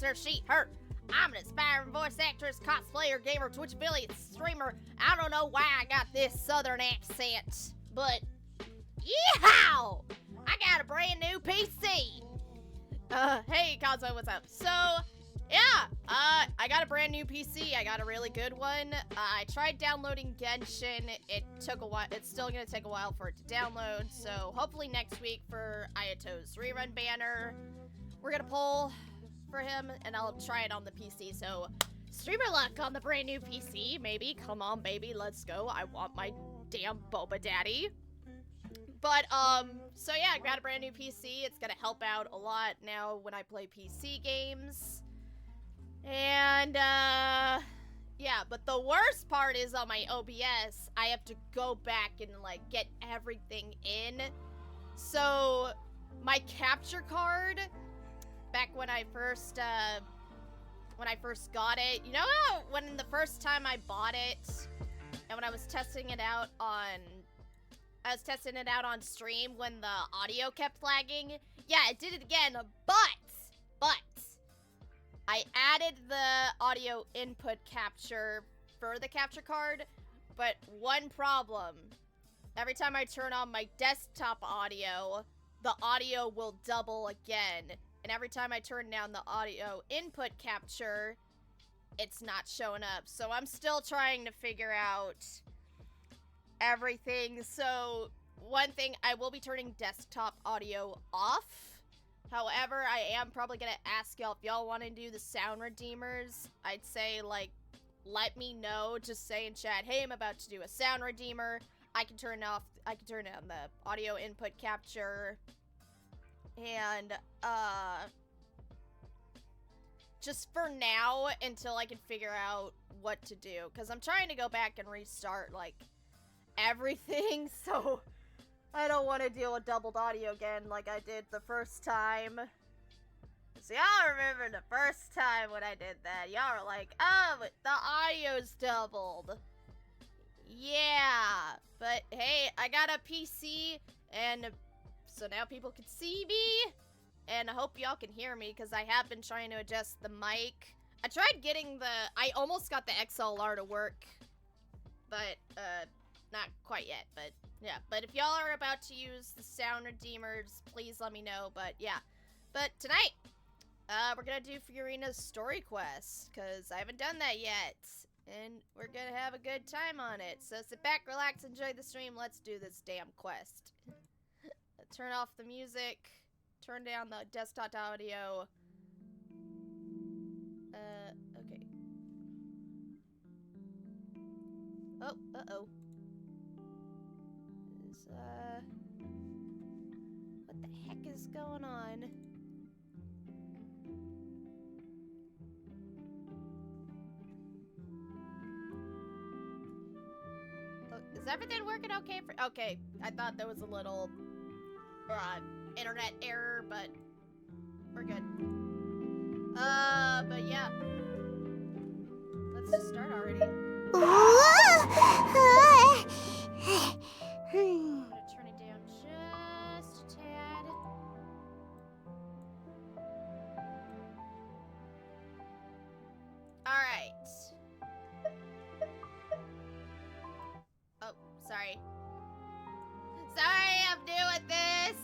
Her, she, her. I'm an aspiring voice actress, cosplayer, gamer, Twitch affiliate, streamer. I don't know why I got this southern accent, but yeehaw! I got a brand new PC. Hey, Conso, what's up? So, yeah, I got a brand new PC. I got a really good one. I tried downloading Genshin. It took a while. It's still gonna take a while for it to download. So, hopefully next week for Ayato's rerun banner, we're gonna pull for him, and I'll try it on the PC. So, streamer luck on the brand new PC, maybe. Come on, baby, let's go. I want my damn Boba Daddy. But, so yeah, I got a brand new PC. It's gonna help out a lot now when I play PC games. And, yeah, but the worst part is on my OBS, I have to go back and, like, get everything in. So, my capture card, back when I first got it, you know how when the first time I bought it, and when I was testing it out on stream when the audio kept lagging? Yeah, it did it again, but I added the audio input capture for the capture card, but one problem. Every time I turn on my desktop audio, the audio will double again. And every time I turn down the audio input capture, it's not showing up. So I'm still trying to figure out everything. So one thing, I will be turning desktop audio off. However, I am probably going to ask y'all if y'all want to do the sound redeemers. I'd say, like, let me know. Just say in chat, hey, I'm about to do a sound redeemer. I can turn down the audio input capture. And, just for now, until I can figure out what to do. Because I'm trying to go back and restart, like, everything, so I don't want to deal with doubled audio again like I did the first time. So y'all remember the first time when I did that. Y'all were like, oh, but the audio's doubled. Yeah, but hey, I got a PC, and so now people can see me, and I hope y'all can hear me, because I have been trying to adjust the mic. I tried getting I almost got the XLR to work, but, not quite yet, but, yeah. But if y'all are about to use the sound redeemers, please let me know, but, yeah. But tonight, we're gonna do Furina's story quest, because I haven't done that yet, and we're gonna have a good time on it. So sit back, relax, enjoy the stream, let's do this damn quest. Turn off the music, turn down the desktop audio. Okay. Oh, uh-oh. What the heck is going on? Oh, is everything working okay okay, I thought there was a little internet error, but we're good. But yeah. Let's just start already. I'm gonna turn it down just a tad. Alright. Oh, sorry. Sorry, I'm new at this.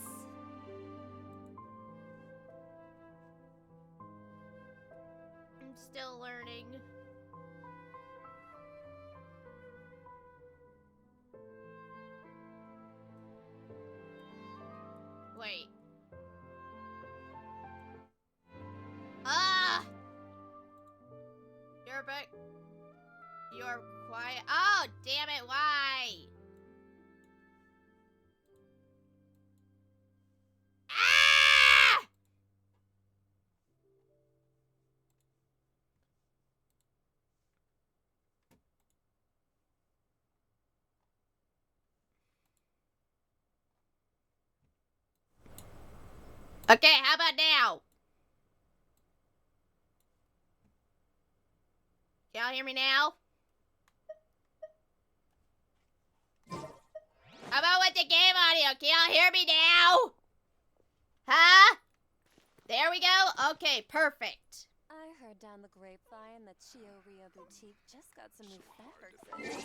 I'm still learning. Wait. back. You are quiet. Oh, damn it, why? Ah! Okay, how about now? Y'all hear me now? How about with the game audio? Can y'all hear me now? Huh? There we go. Okay, perfect. I heard down the grapevine that Chio Rio Boutique just got some new fabrics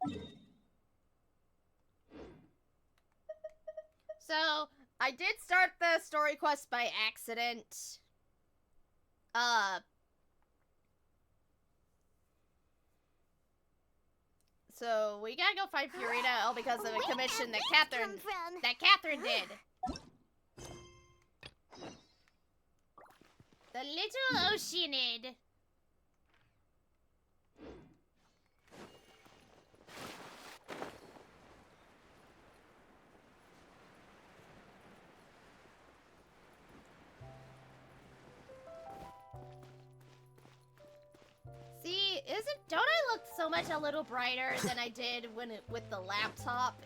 in. So, I did start the story quest by accident. So we gotta go find Furina all because of a commission that Catherine did. The little Oceanid. See, don't I look so much a little brighter than I did with the laptop?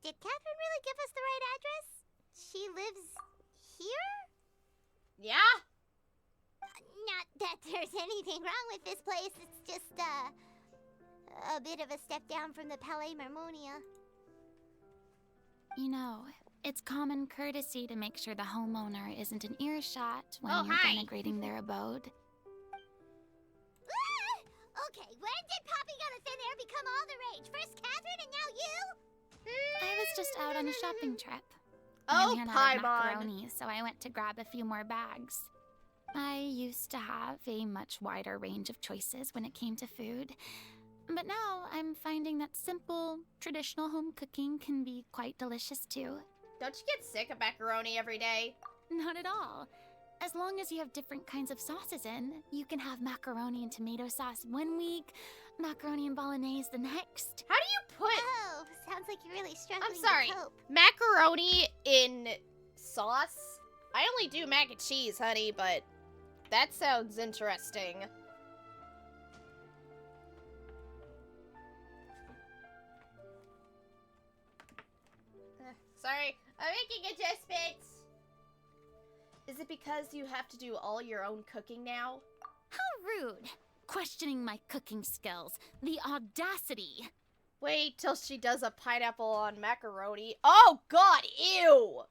Did Catherine really give us the right address? She lives here? Yeah? Not that there's anything wrong with this place. It's just, a bit of a step down from the Palais Marmonia. You know, it's common courtesy to make sure the homeowner isn't an earshot when you're hi. denigrating their abode. Okay, when did Poppy Got a Thin Air become all the rage? First Catherine and now you? I was just out on a shopping trip. Oh, I ran out of Paimon. macaroni, so I went to grab a few more bags. I used to have a much wider range of choices when it came to food. But now I'm finding that simple, traditional home cooking can be quite delicious too. Don't you get sick of macaroni every day? Not at all. As long as you have different kinds of sauces in, you can have macaroni and tomato sauce one week, macaroni and bolognese the next. How do you put Oh, sounds like you're really struggling I'm sorry. to cope. macaroni in sauce? I only do mac and cheese, honey, but that sounds interesting. Sorry, I'm making adjustments. Is it because you have to do all your own cooking now? How rude! Questioning my cooking skills. The audacity! Wait till she does a pineapple on macaroni. Oh god, ew!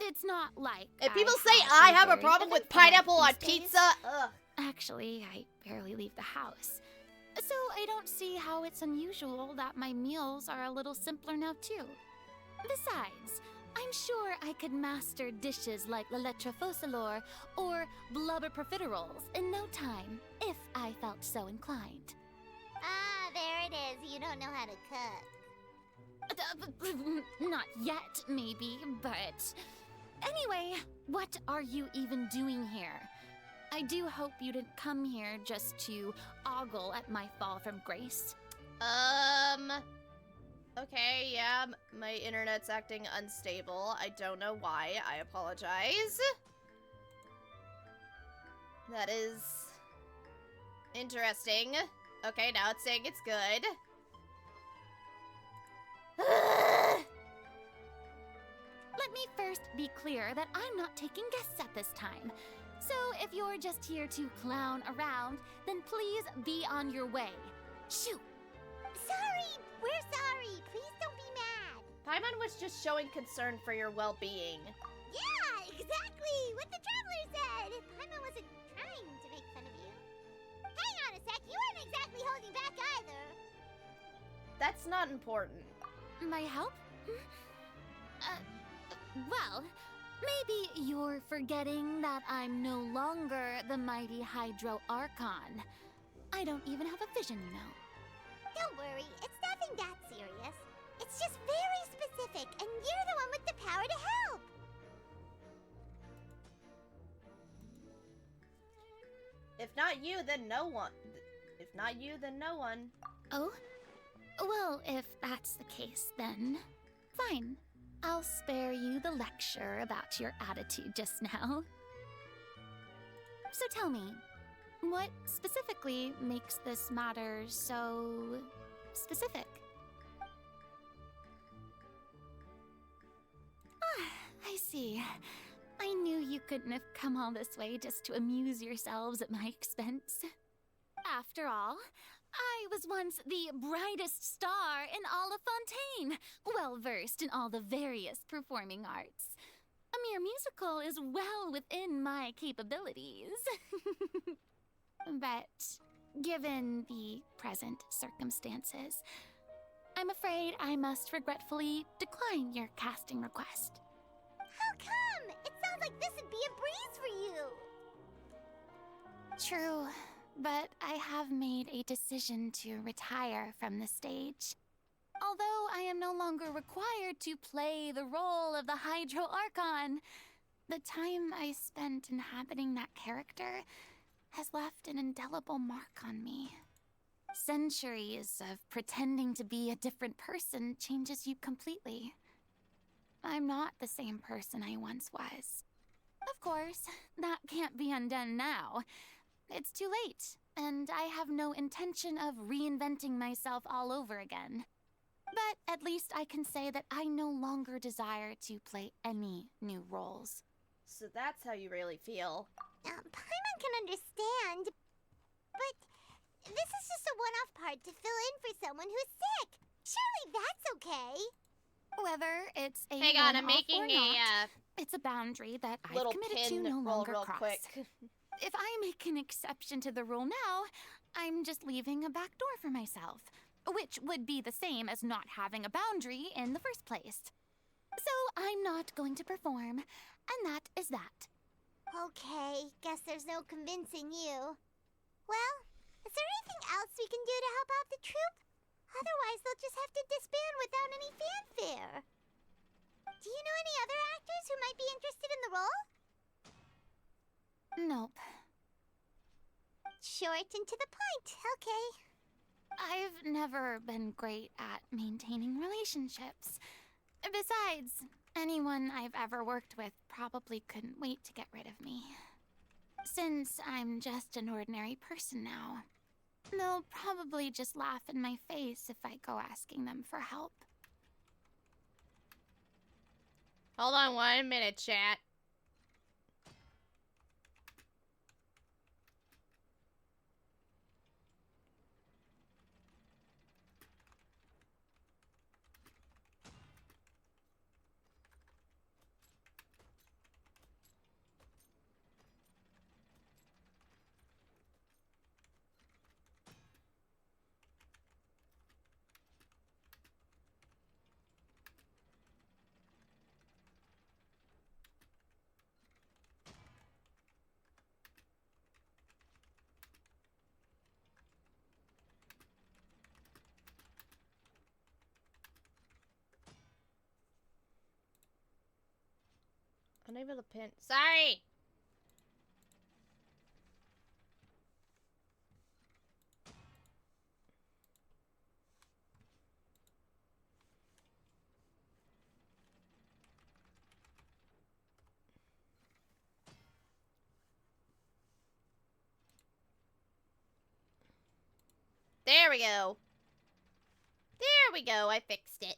It's not like If people say I have a problem with pineapple on pizza, ugh. Actually, I barely leave the house. So I don't see how it's unusual that my meals are a little simpler now too. Besides, I'm sure I could master dishes like la lettre faucilor or blubber profiteroles in no time, if I felt so inclined. Ah, there it is. You don't know how to cook. Not yet, maybe, but... Anyway, what are you even doing here? I do hope you didn't come here just to ogle at my fall from grace. Okay, yeah, my internet's acting unstable. I don't know why. I apologize. That is interesting. Okay, now it's saying it's good. Let me first be clear that I'm not taking guests at this time. So if you're just here to clown around, then please be on your way. Shoot! Sorry, we're sorry. Please don't be mad. Paimon was just showing concern for your well-being. Yeah, exactly. What the traveler said. Paimon wasn't trying to make fun of you. Hang on a sec. You weren't exactly holding back either. That's not important. My help? Well, maybe you're forgetting that I'm no longer the mighty Hydro Archon. I don't even have a vision, you know. Don't worry. It's nothing that serious. It's just very specific, and you're the one with the power to help. If not you, then no one. If not you, then no one. Oh? Well, if that's the case, then fine. I'll spare you the lecture about your attitude just now. So tell me, what specifically makes this matter so specific? Ah, I see. I knew you couldn't have come all this way just to amuse yourselves at my expense. After all, I was once the brightest star in all of Fontaine, well versed in all the various performing arts. A mere musical is well within my capabilities. But given the present circumstances, I'm afraid I must regretfully decline your casting request. How come? It sounds like this would be a breeze for you. True, but I have made a decision to retire from the stage. Although I am no longer required to play the role of the Hydro Archon, the time I spent inhabiting that character has left an indelible mark on me. Centuries of pretending to be a different person changes you completely. I'm not the same person I once was. Of course, that can't be undone now. It's too late, and I have no intention of reinventing myself all over again. But at least I can say that I no longer desire to play any new roles. So that's how you really feel. Paimon can understand, but this is just a one-off part to fill in for someone who's sick. Surely that's okay. Whether it's a Hang on, I'm one-off making or not, it's a boundary that I've little committed to pin no roll longer real cross. quick. If I make an exception to the rule now, I'm just leaving a back door for myself, which would be the same as not having a boundary in the first place. So I'm not going to perform, and that is that. Okay, guess there's no convincing you. Well, is there anything else we can do to help out the troupe? Otherwise, they'll just have to disband without any fanfare. Do you know any other actors who might be interested in the role? Nope. Short and to the point, okay. I've never been great at maintaining relationships. Besides, anyone I've ever worked with probably couldn't wait to get rid of me. Since I'm just an ordinary person now, they'll probably just laugh in my face if I go asking them for help. Hold on 1 minute, chat. Unable to pin. Sorry! There we go. There we go, I fixed it.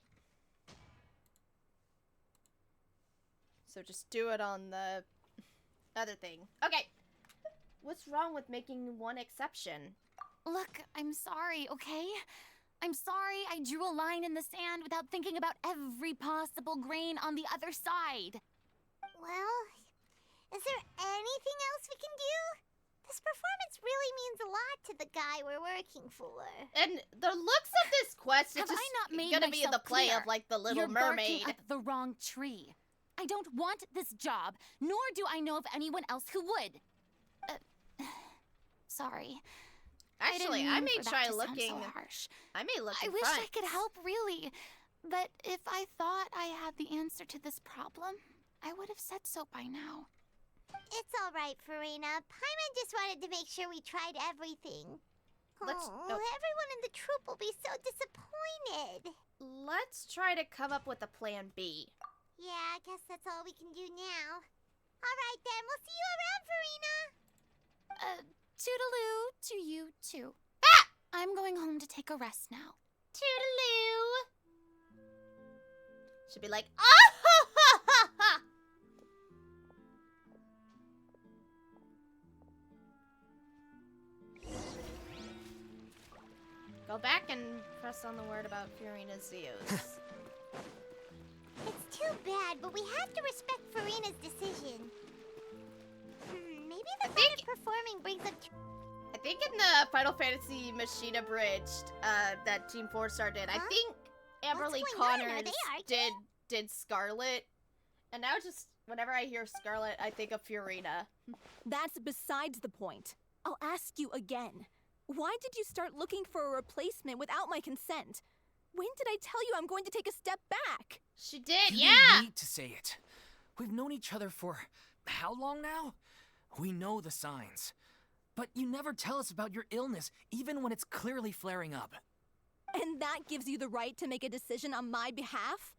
So just do it on the other thing. Okay. What's wrong with making one exception? Look, I'm sorry, okay? I'm sorry I drew a line in the sand without thinking about every possible grain on the other side. Well, is there anything else we can do? This performance really means a lot to the guy we're working for. And the looks of this quest is Have just I not made gonna be the myself play clear? of like the Little You're Mermaid. barking up the wrong tree. I don't want this job, nor do I know of anyone else who would. Sorry. Actually, didn't I mean may for that try to sound looking. so harsh. I may look. I in wish front. I could help, really. But if I thought I had the answer to this problem, I would have said so by now. It's all right, Furina. Paimon just wanted to make sure we tried everything. Everyone in the troop will be so disappointed. Let's try to come up with a plan B. Yeah, I guess that's all we can do now. All right, then. We'll see you around, Furina. Toodaloo to you too. Ah! I'm going home to take a rest now. Toodaloo. Should be like, ah ha ha ha ha. Go back and press on the word about Furina's views. It's too bad, but we have to respect Furina's decision. Maybe the thought of performing brings up... I think in the Final Fantasy Machine Abridged that Team 4-Star did, I think Amberly Connors did Scarlet. And now just whenever I hear Scarlet, I think of Furina. That's besides the point. I'll ask you again. Why did you start looking for a replacement without my consent? When did I tell you I'm going to take a step back? She did, You yeah! didn't need to say it. We've known each other for how long now? We know the signs. But you never tell us about your illness, even when it's clearly flaring up. And that gives you the right to make a decision on my behalf?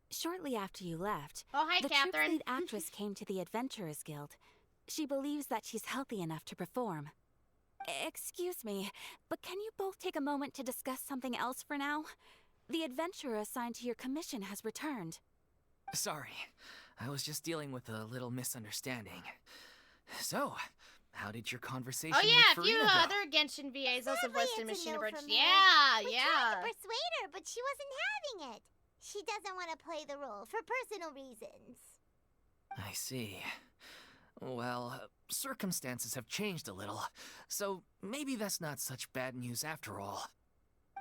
Shortly after you left, Oh, hi, the troop's Catherine. lead actress came to the Adventurers Guild. She believes that she's healthy enough to perform. Excuse me, but can you both take a moment to discuss something else for now? The adventurer assigned to your commission has returned. Sorry, I was just dealing with a little misunderstanding. So, how did your conversation Oh yeah, a with few Furina go? other Genshin VAs also Sadly, voiced in it's a Machine no Abridged. from her. Yeah, We tried yeah. to persuade her, but she wasn't having it. She doesn't want to play the role for personal reasons. I see. Well, circumstances have changed a little, so maybe that's not such bad news after all.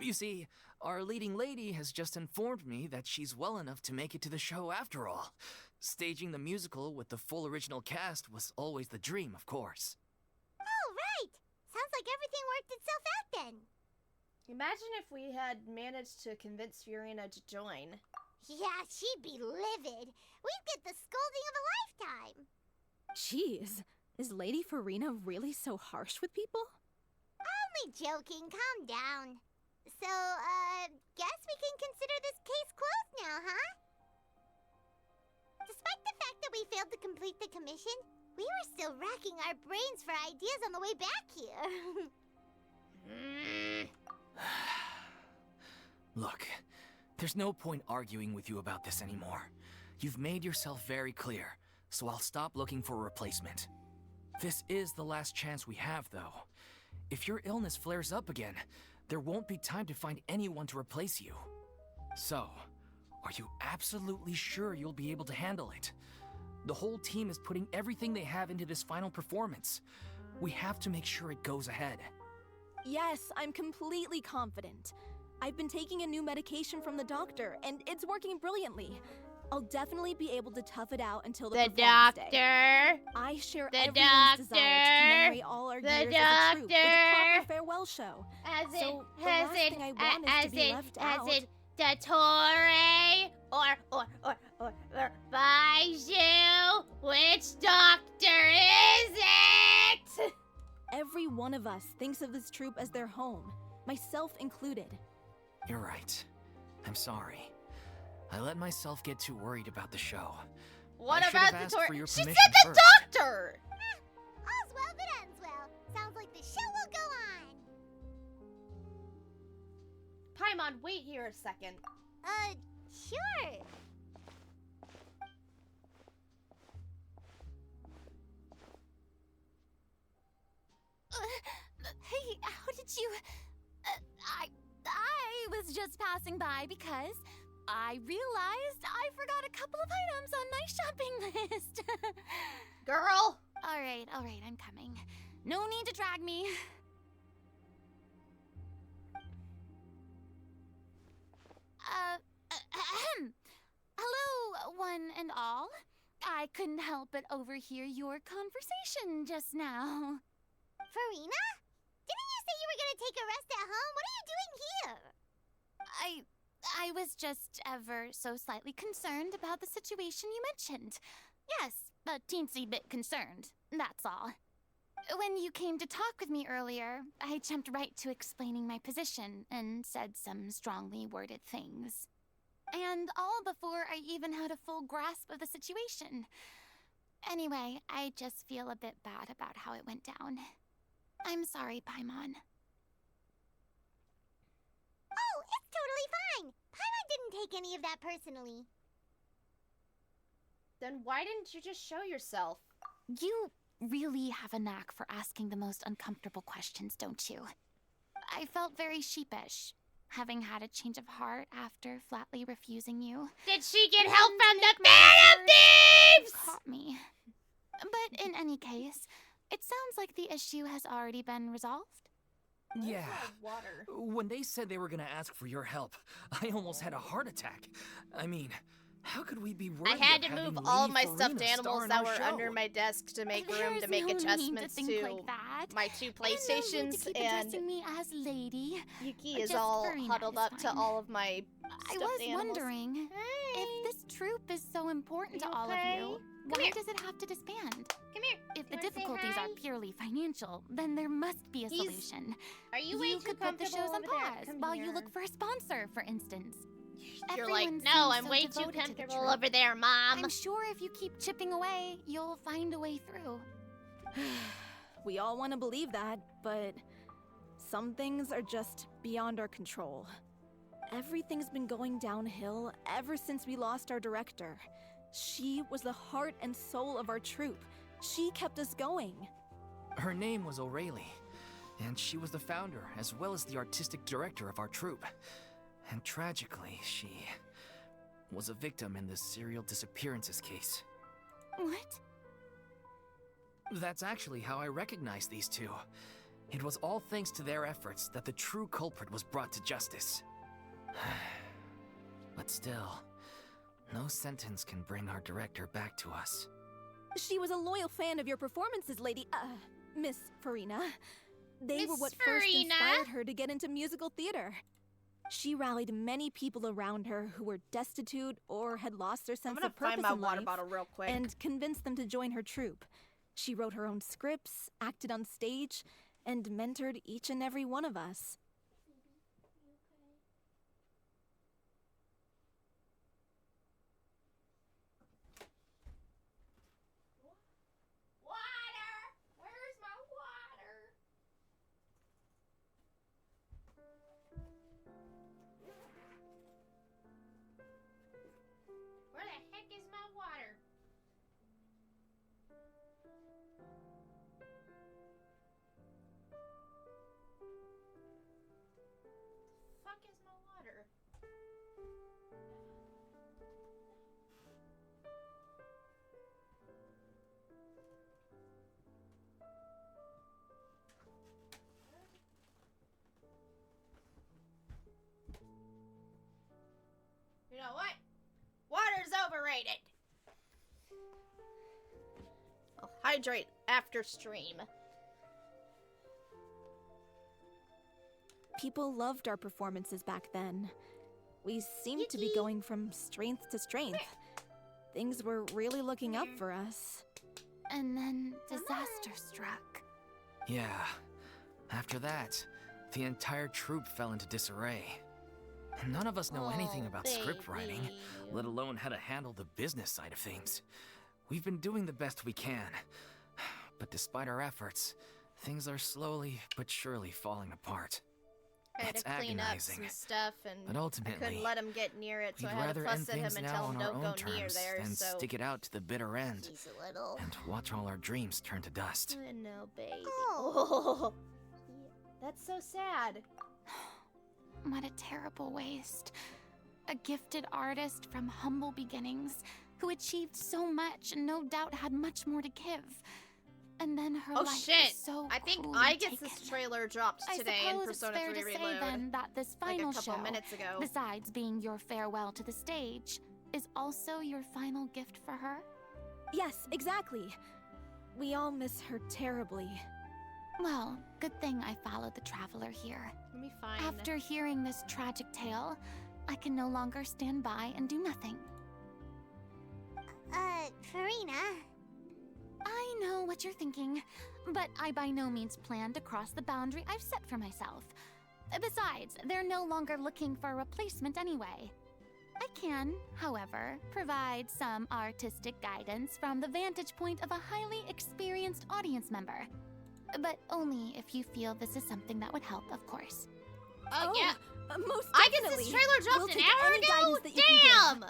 You see, our leading lady has just informed me that she's well enough to make it to the show after all. Staging the musical with the full original cast was always the dream, of course. Oh, right. Sounds like everything worked itself out then. Imagine if we had managed to convince Furina to join. Yeah, she'd be livid. We'd get the scolding of a lifetime. Jeez, is Lady Furina really so harsh with people? Only joking. Calm down. So, guess we can consider this case closed now, huh? Despite the fact that we failed to complete the commission, we were still racking our brains for ideas on the way back here. Look, there's no point arguing with you about this anymore. You've made yourself very clear, so I'll stop looking for a replacement. This is the last chance we have, though. If your illness flares up again, there won't be time to find anyone to replace you. So, are you absolutely sure you'll be able to handle it? The whole team is putting everything they have into this final performance. We have to make sure it goes ahead. Yes, I'm completely confident. I've been taking a new medication from the doctor, and it's working brilliantly. I'll definitely be able to tough it out until the performance day. doctor! I share The everyone's desire to commemorate all our The years as a troupe with a doctor! proper farewell show. As So, the last thing I want is to be left out. Dottore or Baiju? Which doctor is it? Every one of us thinks of this troupe as their home, myself included. You're right. I'm sorry. I let myself get too worried about the show. What I should about have the asked for your She said permission the first. doctor! All's well that ends well. Sounds like the show will go on. Paimon, wait here a second. Sure. Hey, how did you... I was just passing by because I realized I forgot a couple of items on my shopping list. Girl! All right, I'm coming. No need to drag me. Hello, one and all. I couldn't help but overhear your conversation just now. Furina? Didn't you say you were gonna take a rest at home? What are you doing here? I was just ever so slightly concerned about the situation you mentioned. Yes, a teensy bit concerned, that's all. When you came to talk with me earlier, I jumped right to explaining my position and said some strongly worded things. And all before I even had a full grasp of the situation. Anyway, I just feel a bit bad about how it went down. I'm sorry, Paimon. Oh, it's totally fine. Paimon didn't take any of that personally. Then why didn't you just show yourself? You really have a knack for asking the most uncomfortable questions, don't you? I felt very sheepish, having had a change of heart after flatly refusing you. Did she get help And from to the make Band matters of worse, you Thieves? caught me. But in any case, it sounds like the issue has already been resolved. Yeah. Water. When they said they were gonna ask for your help, I almost had a heart attack. I mean, how could we be I worthy had of to having move all Lady my Furina stuffed star animals in that our were show? under my desk to make room There's to make no need adjustments to think like that. my two And no need PlayStations, to keep and addressing me as lady. Yuki is Just all Furina huddled is up to fine. all of my I stuffed was animals. wondering, if this troop is so important Are to you all okay? of you, Come why here. does it have to disband? Come here. If You the wanna say difficulties hi? are purely financial, then there must be a He's- solution. Are you way too could put the comfortable shows on over there? pause Come while here. you look for a sponsor, for instance. You're Everyone like, no, seems I'm so way too devoted to the comfortable troop. over there, Mom. I'm sure if you keep chipping away, you'll find a way through. We all want to believe that, but some things are just beyond our control. Everything's been going downhill ever since we lost our director. She was the heart and soul of our troupe. She kept us going. Her name was O'Reilly, and she was the founder as well as the artistic director of our troupe. And tragically, she was a victim in the serial disappearances case. What? That's actually how I recognized these two. It was all thanks to their efforts that the true culprit was brought to justice. But still, no sentence can bring our director back to us. She was a loyal fan of your performances, Miss Furina. They were Miss what first Furina? inspired her to get into musical theater. She rallied many people around her who were destitute or had lost their I'm sense gonna of purpose find my in water life, bottle real quick. and convinced them to join her troupe. She wrote her own scripts, acted on stage, and mentored each and every one of us. Water! Where's my water? Where the heck is my water? Fuck is my water? You know what? Water's overrated. I'll hydrate after stream. People loved our performances back then. We seemed to be Yuki. going from strength to strength. Things were really looking up for us. And then disaster struck. Yeah. After that, the entire troupe fell into disarray. And none of us know anything about script writing, let alone how to handle the business side of things. We've been doing the best we can. But despite our efforts, things are slowly but surely falling apart. I had It's to clean up agonizing. some stuff, and But I ultimately, couldn't let him get near it, so we'd I had to rather end fuss at him things and now tell him on our don't own go near terms there. than So stick it out to the bitter end He's a little. and watch all our dreams turn to dust. I know, baby. Oh. That's so sad. What a terrible waste. A gifted artist from humble beginnings who achieved so much and no doubt had much more to give. And then her Oh life shit! was so I think cruelly I gets taken. this trailer dropped I today in suppose Persona it's fair 3 to say Reload. then that this Like final a couple show, minutes ago. besides being your farewell to the stage, is also your final gift for her? Yes, exactly. We all miss her terribly. Well, good thing I followed the traveler here. Let me find. After hearing this tragic tale, I can no longer stand by and do nothing. Furina. I know what you're thinking, but I by no means plan to cross the boundary I've set for myself. Besides, they're no longer looking for a replacement anyway. I can, however, provide some artistic guidance from the vantage point of a highly experienced audience member. But only if you feel this is something that would help, of course. Yeah. Most I guess definitely. this trailer dropped We'll an take hour any ago? guidance that you can give. Damn!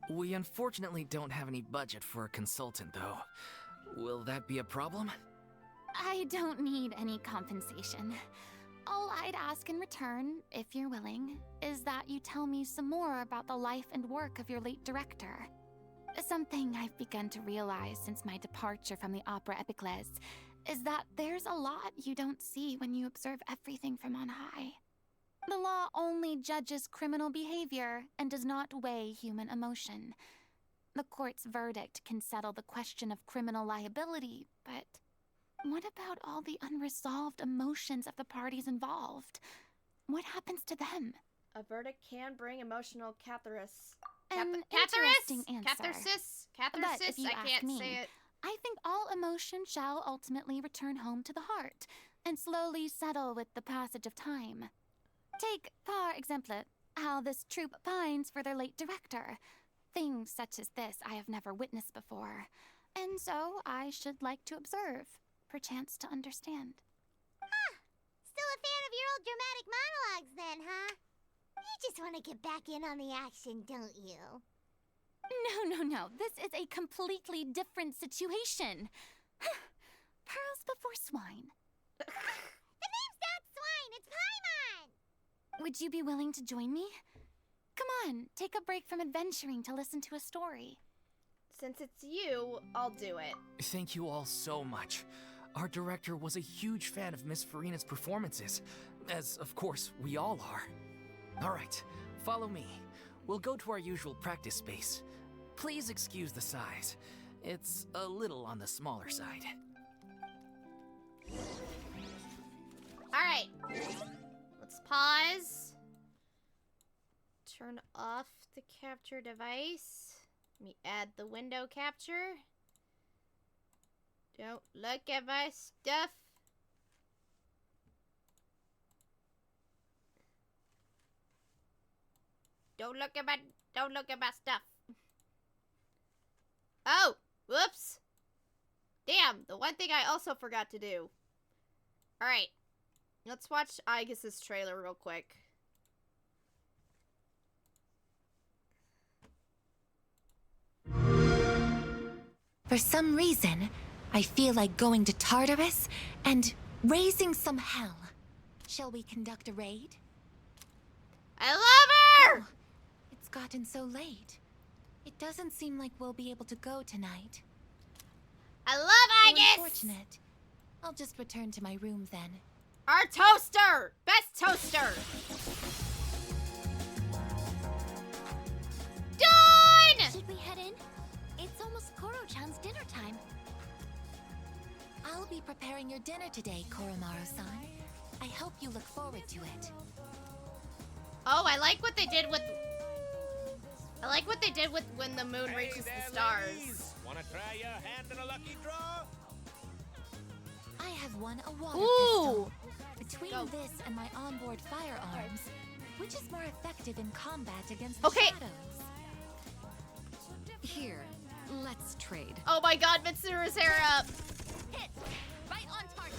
We unfortunately don't have any budget for a consultant, though. Will that be a problem? I don't need any compensation. All I'd ask in return, if you're willing, is that you tell me some more about the life and work of your late director. Something I've begun to realize since my departure from the Opera Epiclese is that there's a lot you don't see when you observe everything from on high. The law only judges criminal behavior and does not weigh human emotion. The court's verdict can settle the question of criminal liability, but what about all the unresolved emotions of the parties involved? What happens to them? A verdict can bring emotional catharsis. An Catharsis? interesting answer. Catharsis? But Catharsis? if you I ask can't me, say it. I think all emotion shall ultimately return home to the heart and slowly settle with the passage of time. Take, par exemple, how this troupe pines for their late director. Things such as this I have never witnessed before, and so I should like to observe, perchance to understand. Still a fan of your old dramatic monologues then, huh? You just want to get back in on the action, don't you? No. This is a completely different situation. Pearls before swine. The name's not Swine, it's Paimon! Would you be willing to join me? Come on, take a break from adventuring to listen to a story. Since it's you, I'll do it. Thank you all so much. Our director was a huge fan of Miss Furina's performances, as of course we all are. Alright, follow me. We'll go to our usual practice space. Please excuse the size. It's a little on the smaller side. Alright. Let's pause. Turn off the capture device. Let me add the window capture. Don't look at my stuff. Don't look at my stuff. Oh, whoops. Damn, the one thing I also forgot to do. Alright. Let's watch Aigis' trailer real quick. For some reason, I feel like going to Tartarus and raising some hell. Shall we conduct a raid? I love her! It's gotten so late. It doesn't seem like we'll be able to go tonight. I love How Aigis! unfortunate. I'll just return to my room then. Our toaster! Best toaster! Done! Should we head in? It's almost Koro-chan's dinner time. I'll be preparing your dinner today, Koromaru-san. I hope you look forward to it. Oh, I like what they did with... I like what they did with when the moon reaches the stars. Ladies. Wanna try your hand in a lucky draw? I have won a water Ooh! pistol. Between Go. this and my onboard firearms, which is more effective in combat against Okay. the shadows? Here, let's trade. Oh my god, Mitsuru's hair up! Hit! Right on target.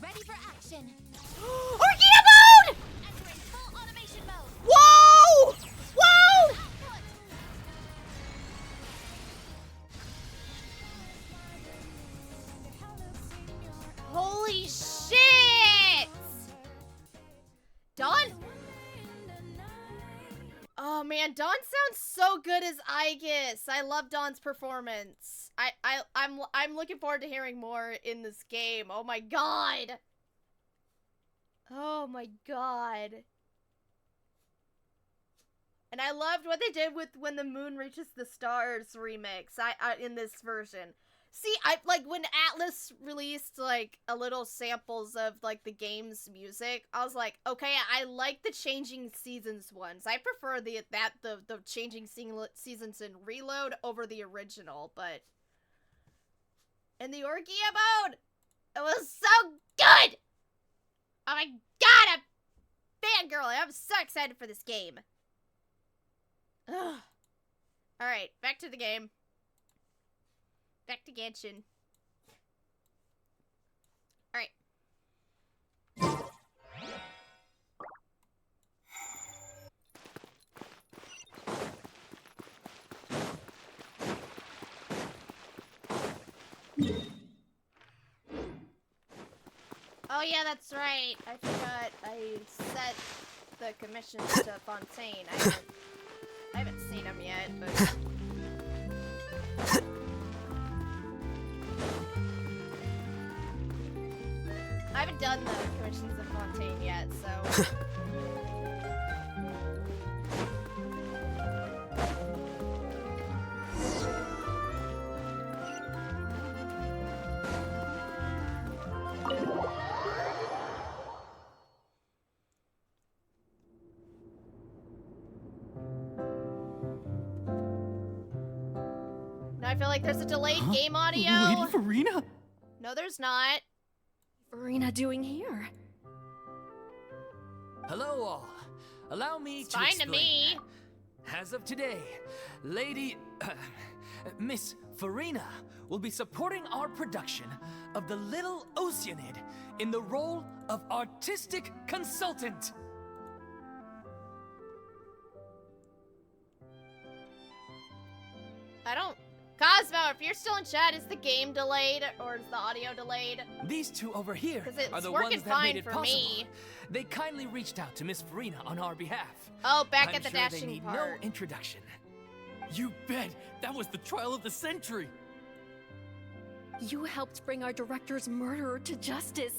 Ready for action. Orchida mode! Entering full automation mode. Whoa! Whoa! Output. Holy shit! Dawn? Oh man, Dawn sounds so good as Aigis. I love Dawn's performance. I'm looking forward to hearing more in this game. Oh my god. Oh my god. And I loved what they did with When the Moon Reaches the Stars remix in this version. See, I like when Atlas released like a little samples of like the game's music. I was like, okay, I like the changing seasons ones. I prefer the changing seasons in Reload over the original, but in the Orgia mode, it was so good. Oh my god, I'm fangirling. I'm so excited for this game. Ugh. All right, back to the game. Back to Genshin. Alright. Oh yeah, that's right. I forgot I set the commissions to Fontaine. I haven't seen him yet, but... I haven't done the commissions of Fontaine yet, so... Now I feel like there's a delayed game audio. Lady Furina? No, there's not. Furina doing here? Hello all. Allow me It's to fine explain. to me. As of today, Lady... Miss Furina will be supporting our production of The Little Oceanid in the role of artistic consultant. I don't... Cosmo, if you're still in chat, is the game delayed or is the audio delayed? These two over here 'Cause it's are the working ones that fine made it for possible. me. They kindly reached out to Miss Furina on our behalf. Oh, back I'm at the sure dashing they need part. no introduction. You bet! That was the trial of the century! You helped bring our director's murderer to justice.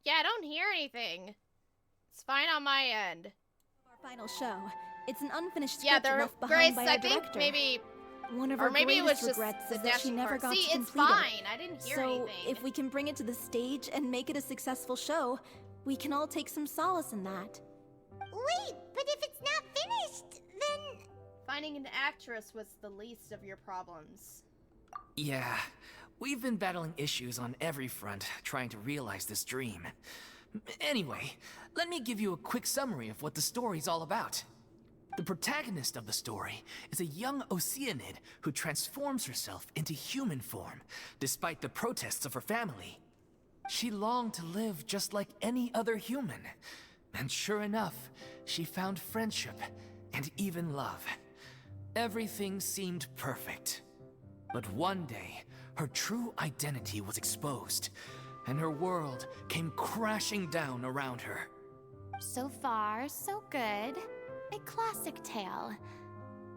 Yeah, I don't hear anything. It's fine on my end. Our final show. It's an unfinished script Yeah, there, left Grace, behind by I our think director. maybe, One of or our maybe it was greatest just regrets the is that she dashing never part. got See, to it's complete fine. it. I didn't hear So, anything. if we can bring it to the stage and make it a successful show, we can all take some solace in that. Wait, but if it's not finished, then... Finding an actress was the least of your problems. Yeah, we've been battling issues on every front, trying to realize this dream. Anyway, let me give you a quick summary of what the story's all about. The protagonist of the story is a young Oceanid who transforms herself into human form, despite the protests of her family. She longed to live just like any other human. And sure enough, she found friendship and even love. Everything seemed perfect. But one day, her true identity was exposed, and her world came crashing down around her. So far, so good. A classic tale.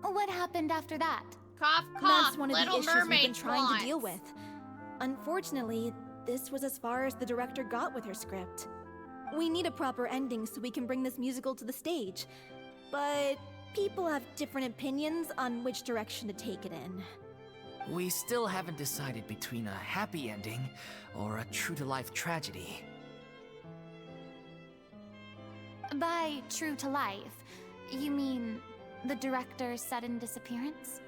What happened after that? Cough, cough, That's one of the Little issues Mermaid we've been trying plots. to deal with. Unfortunately, this was as far as the director got with her script. We need a proper ending so we can bring this musical to the stage. But people have different opinions on which direction to take it in. We still haven't decided between a happy ending or a true-to-life tragedy. By true to life, you mean the director's sudden disappearance?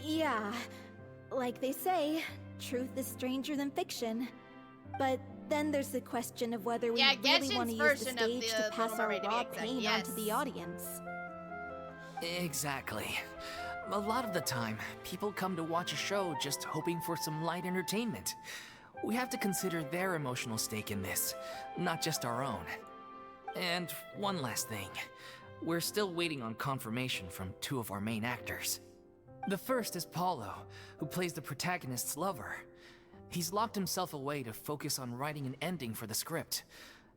Yeah, like they say, truth is stranger than fiction. But then there's the question of whether we Yeah, really want to use the version of stage the to pass Little our Mermaid to be raw exact, pain onto the yes. audience. Exactly. A lot of the time, people come to watch a show just hoping for some light entertainment. We have to consider their emotional stake in this, not just our own. And one last thing. We're still waiting on confirmation from two of our main actors. The first is Paulo, who plays the protagonist's lover. He's locked himself away to focus on writing an ending for the script.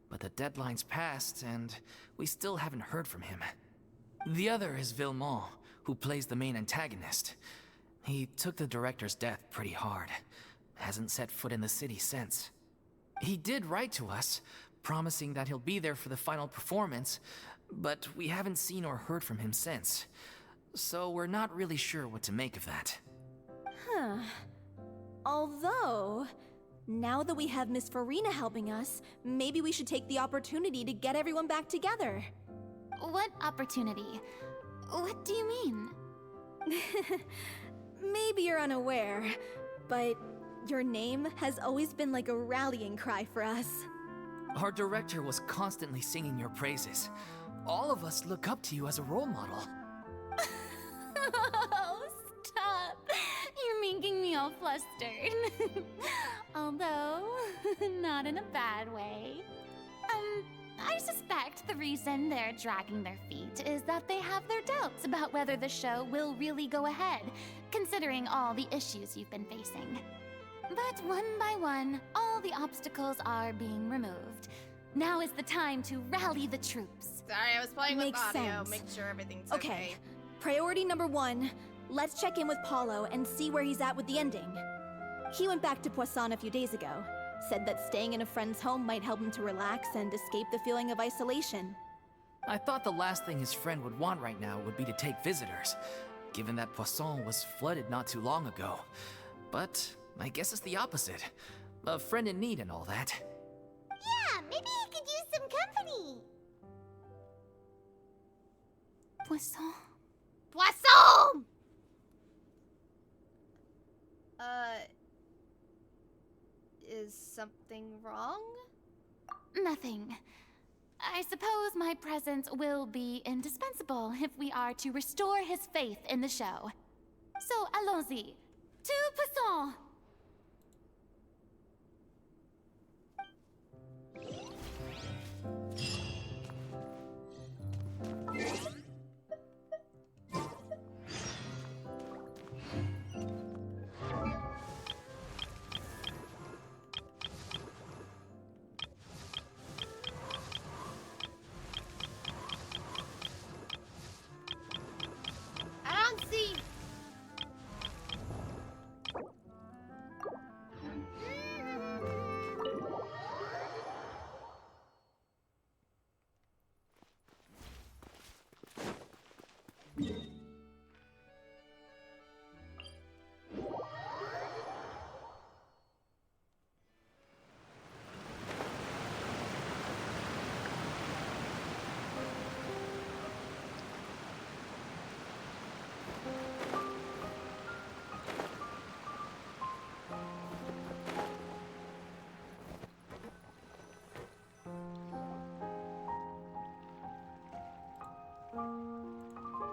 But the deadline's passed, and we still haven't heard from him. The other is Villemont, who plays the main antagonist. He took the director's death pretty hard. Hasn't set foot in the city since. He did write to us, promising that he'll be there for the final performance, but we haven't seen or heard from him since. So we're not really sure what to make of that. Huh. Although, now that we have Miss Furina helping us, maybe we should take the opportunity to get everyone back together. What opportunity? What do you mean? Maybe you're unaware, but your name has always been like a rallying cry for us. Our director was constantly singing your praises. All of us look up to you as a role model. Oh, stop! You're making me all flustered. Although, not in a bad way. I suspect the reason they're dragging their feet is that they have their doubts about whether the show will really go ahead, considering all the issues you've been facing. But one by one, all the obstacles are being removed. Now is the time to rally the troops. Sorry, I was playing with Makes audio. sense. Make sure everything's Okay, priority number 1, let's check in with Paulo and see where he's at with the ending. He went back to Poisson a few days ago, said that staying in a friend's home might help him to relax and escape the feeling of isolation. I thought the last thing his friend would want right now would be to take visitors, given that Poisson was flooded not too long ago. But I guess it's the opposite. A friend in need and all that. Yeah, maybe he could use some company. Poisson? Poisson! Is something wrong? Nothing. I suppose my presence will be indispensable if we are to restore his faith in the show. So, allons-y. To Poisson! I don't see.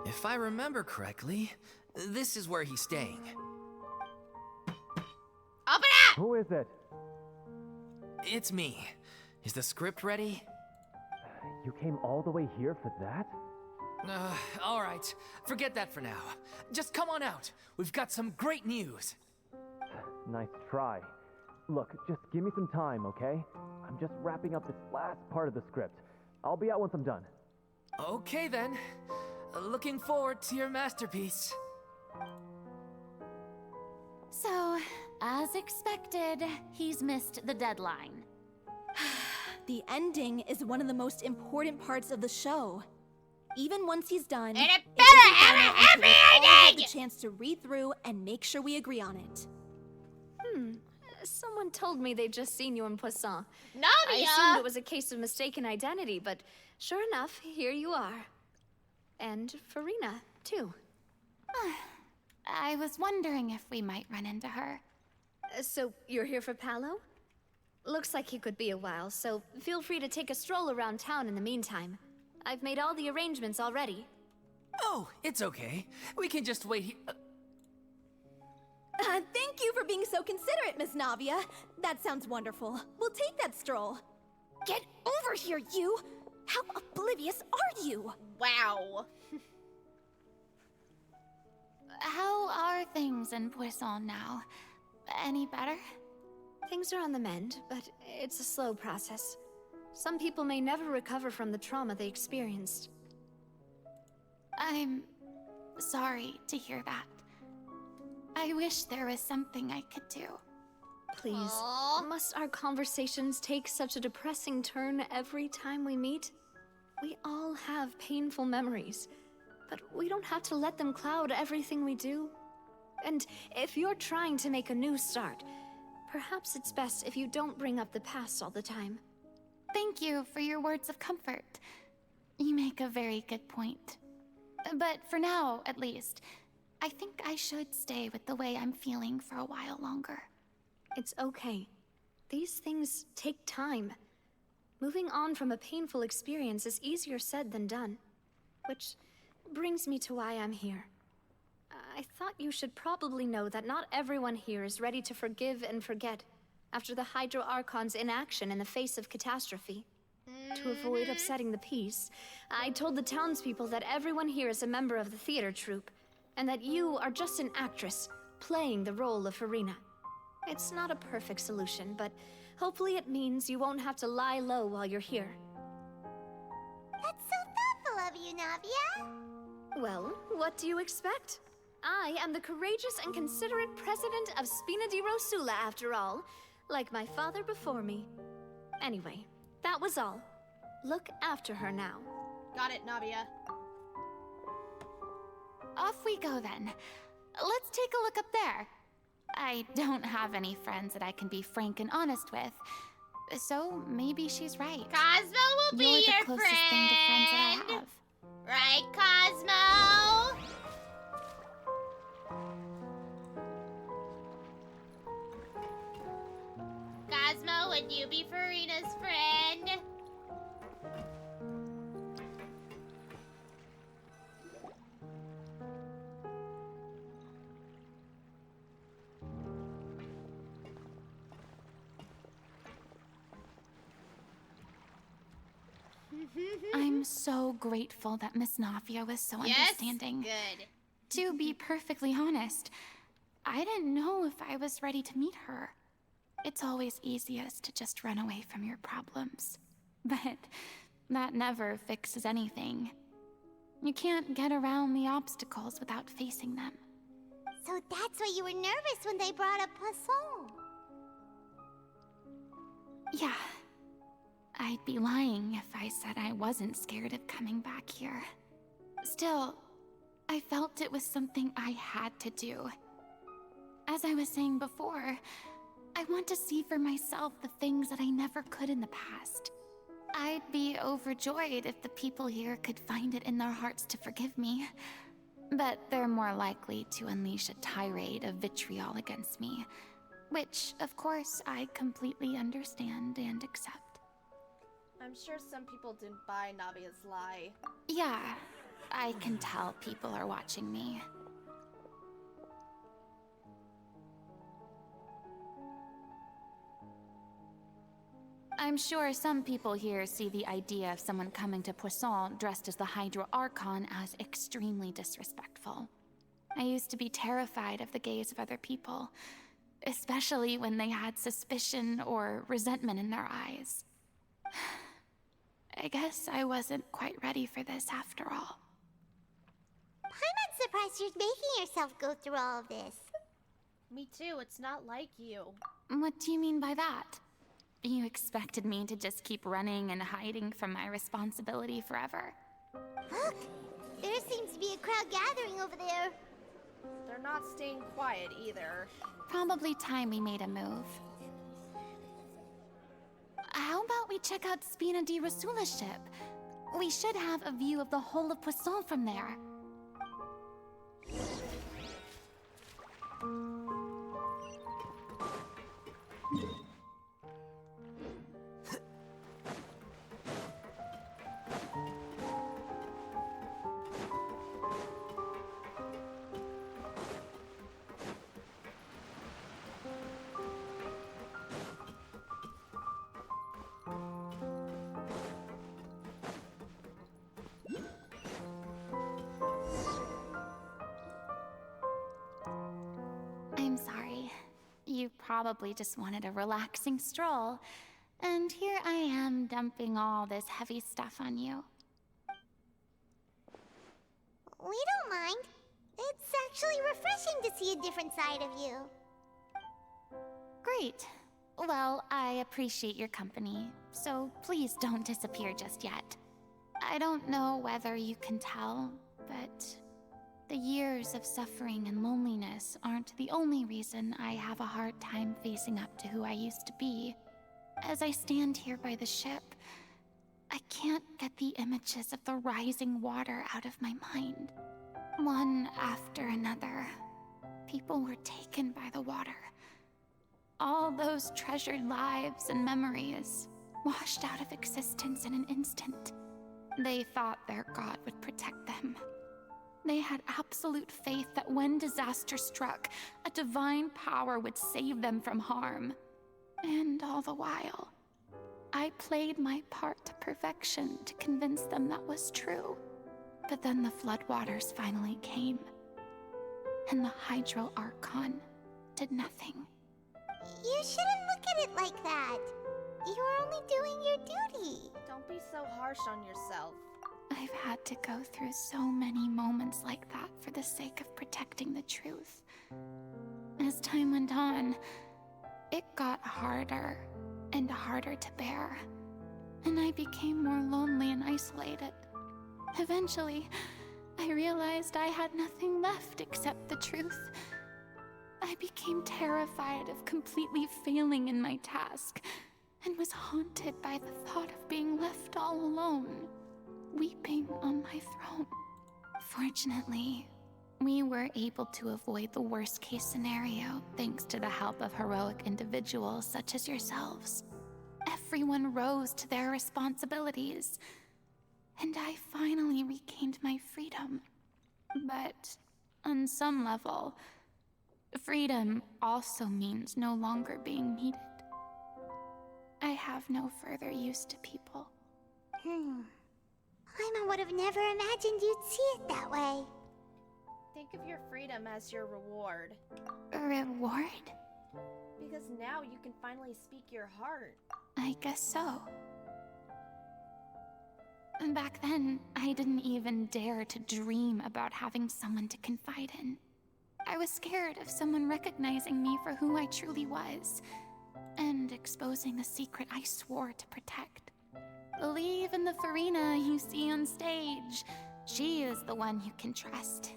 If I remember correctly, this is where he's staying. Open up! Who is it? It's me. Is the script ready? You came all the way here for that? All right. Forget that for now. Just come on out. We've got some great news. Nice try. Look, just give me some time, okay? I'm just wrapping up this last part of the script. I'll be out once I'm done. Okay then. Looking forward to your masterpiece. So, as expected, he's missed the deadline. The ending is one of the most important parts of the show. Even once he's done, And it isn't better have final a until happy we've all had ending! the chance to read through and make sure we agree on it. Someone told me they'd just seen you in Poisson. I assumed Nadia! it was a case of mistaken identity, but sure enough, here you are. And Furina, too. I was wondering if we might run into her. So, you're here for Paolo? Looks like he could be a while, so feel free to take a stroll around town in the meantime. I've made all the arrangements already. Oh, it's okay. We can just wait here. Thank you for being so considerate, Miss Navia. That sounds wonderful. We'll take that stroll. Get over here, you! How oblivious are you? Wow. How are things in Poisson now? Any better? Things are on the mend, but it's a slow process. Some people may never recover from the trauma they experienced. I'm sorry to hear that. I wish there was something I could do. Please, Aw. must our conversations take such a depressing turn every time we meet? We all have painful memories, but we don't have to let them cloud everything we do. And if you're trying to make a new start, perhaps it's best if you don't bring up the past all the time. Thank you for your words of comfort. You make a very good point. But for now, at least, I think I should stay with the way I'm feeling for a while longer. It's okay. These things take time. Moving on from a painful experience is easier said than done. Which brings me to why I'm here. I thought you should probably know that not everyone here is ready to forgive and forget after the Hydro Archon's inaction in the face of catastrophe. To avoid upsetting the peace, I told the townspeople that everyone here is a member of the theater troupe, and that you are just an actress playing the role of Furina. It's not a perfect solution, but hopefully it means you won't have to lie low while you're here. That's so thoughtful of you, Navia. Well, what do you expect? I am the courageous and considerate president of Spina di Rosula, after all, like my father before me. Anyway, that was all. Look after her now. Got it, Navia. Off we go then. Let's take a look up there. I don't have any friends that I can be frank and honest with, so maybe she's right. Cosmo will be You're your the closest thing to friends that I have. Right, Cosmo? Cosmo, would you be Furina's friend? I'm so grateful that Miss Navia was so Yes? understanding. Good. To be perfectly honest, I didn't know if I was ready to meet her. It's always easiest to just run away from your problems. But that never fixes anything. You can't get around the obstacles without facing them. So that's why you were nervous when they brought up Poisson. Yeah. I'd be lying if I said I wasn't scared of coming back here. Still, I felt it was something I had to do. As I was saying before, I want to see for myself the things that I never could in the past. I'd be overjoyed if the people here could find it in their hearts to forgive me. But they're more likely to unleash a tirade of vitriol against me, which, of course, I completely understand and accept. I'm sure some people didn't buy Navia's lie. Yeah, I can tell people are watching me. I'm sure some people here see the idea of someone coming to Poisson dressed as the Hydro Archon as extremely disrespectful. I used to be terrified of the gaze of other people, especially when they had suspicion or resentment in their eyes. I guess I wasn't quite ready for this after all. I'm not surprised you're making yourself go through all of this. Me too, it's not like you. What do you mean by that? You expected me to just keep running and hiding from my responsibility forever? Look! There seems to be a crowd gathering over there. They're not staying quiet either. Probably time we made a move. How about we check out Spina di Rosula's ship? We should have a view of the whole of Poisson from there. I'm sorry. You probably just wanted a relaxing stroll, and here I am dumping all this heavy stuff on you. We don't mind. It's actually refreshing to see a different side of you. Great. Well, I appreciate your company, so please don't disappear just yet. I don't know whether you can tell, but the years of suffering and loneliness aren't the only reason I have a hard time facing up to who I used to be. As I stand here by the ship, I can't get the images of the rising water out of my mind. One after another, people were taken by the water. All those treasured lives and memories washed out of existence in an instant. They thought their god would protect them. They had absolute faith that when disaster struck, a divine power would save them from harm. And all the while, I played my part to perfection to convince them that was true. But then the floodwaters finally came, and the Hydro Archon did nothing. You shouldn't look at it like that. You were only doing your duty. Don't be so harsh on yourself. I've had to go through so many moments like that for the sake of protecting the truth. As time went on, it got harder and harder to bear, and I became more lonely and isolated. Eventually, I realized I had nothing left except the truth. I became terrified of completely failing in my task, and was haunted by the thought of being left all alone, weeping on my throne. Fortunately, we were able to avoid the worst-case scenario thanks to the help of heroic individuals such as yourselves. Everyone rose to their responsibilities, and I finally regained my freedom. But on some level, freedom also means no longer being needed. I have no further use to people. Paimon would have never imagined you'd see it that way. Think of your freedom as your reward. A reward? Because now you can finally speak your heart. I guess so. Back then, I didn't even dare to dream about having someone to confide in. I was scared of someone recognizing me for who I truly was, and exposing the secret I swore to protect. Believe in the Furina you see on stage. She is the one you can trust.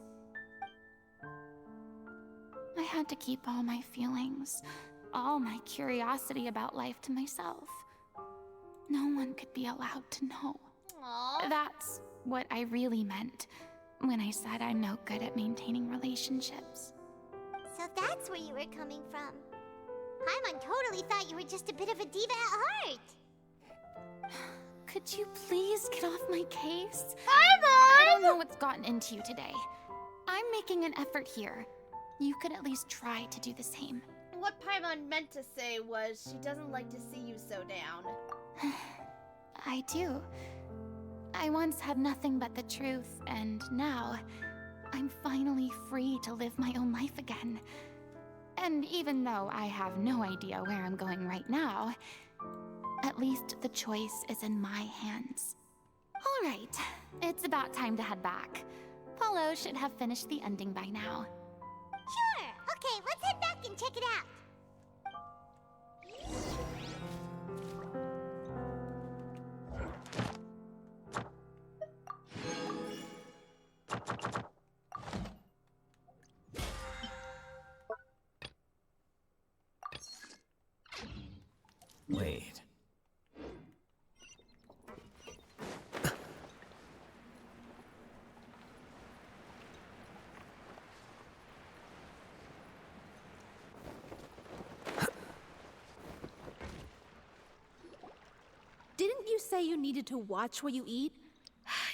I had to keep all my feelings, all my curiosity about life to myself. No one could be allowed to know. Aww. That's what I really meant when I said I'm no good at maintaining relationships. So that's where you were coming from. Paimon totally thought you were just a bit of a diva at heart. Could you please get off my case? Paimon! I don't know what's gotten into you today. I'm making an effort here. You could at least try to do the same. What Paimon meant to say was she doesn't like to see you so down. I do. I once had nothing but the truth, and now I'm finally free to live my own life again. And even though I have no idea where I'm going right now, at least the choice is in my hands. All right, it's about time to head back. Paulo should have finished the ending by now. Sure. Okay, let's head back and check it out. Wait. Didn't you say you needed to watch what you eat?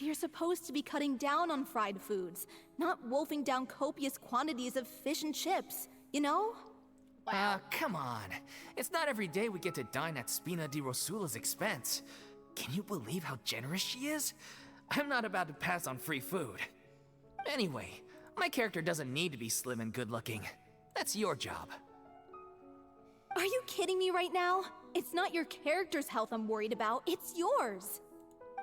You're supposed to be cutting down on fried foods, not wolfing down copious quantities of fish and chips, you know? Come on. It's not every day we get to dine at Spina di Rosula's expense. Can you believe how generous she is? I'm not about to pass on free food. Anyway, my character doesn't need to be slim and good-looking. That's your job. Are you kidding me right now? It's not your character's health I'm worried about, it's yours.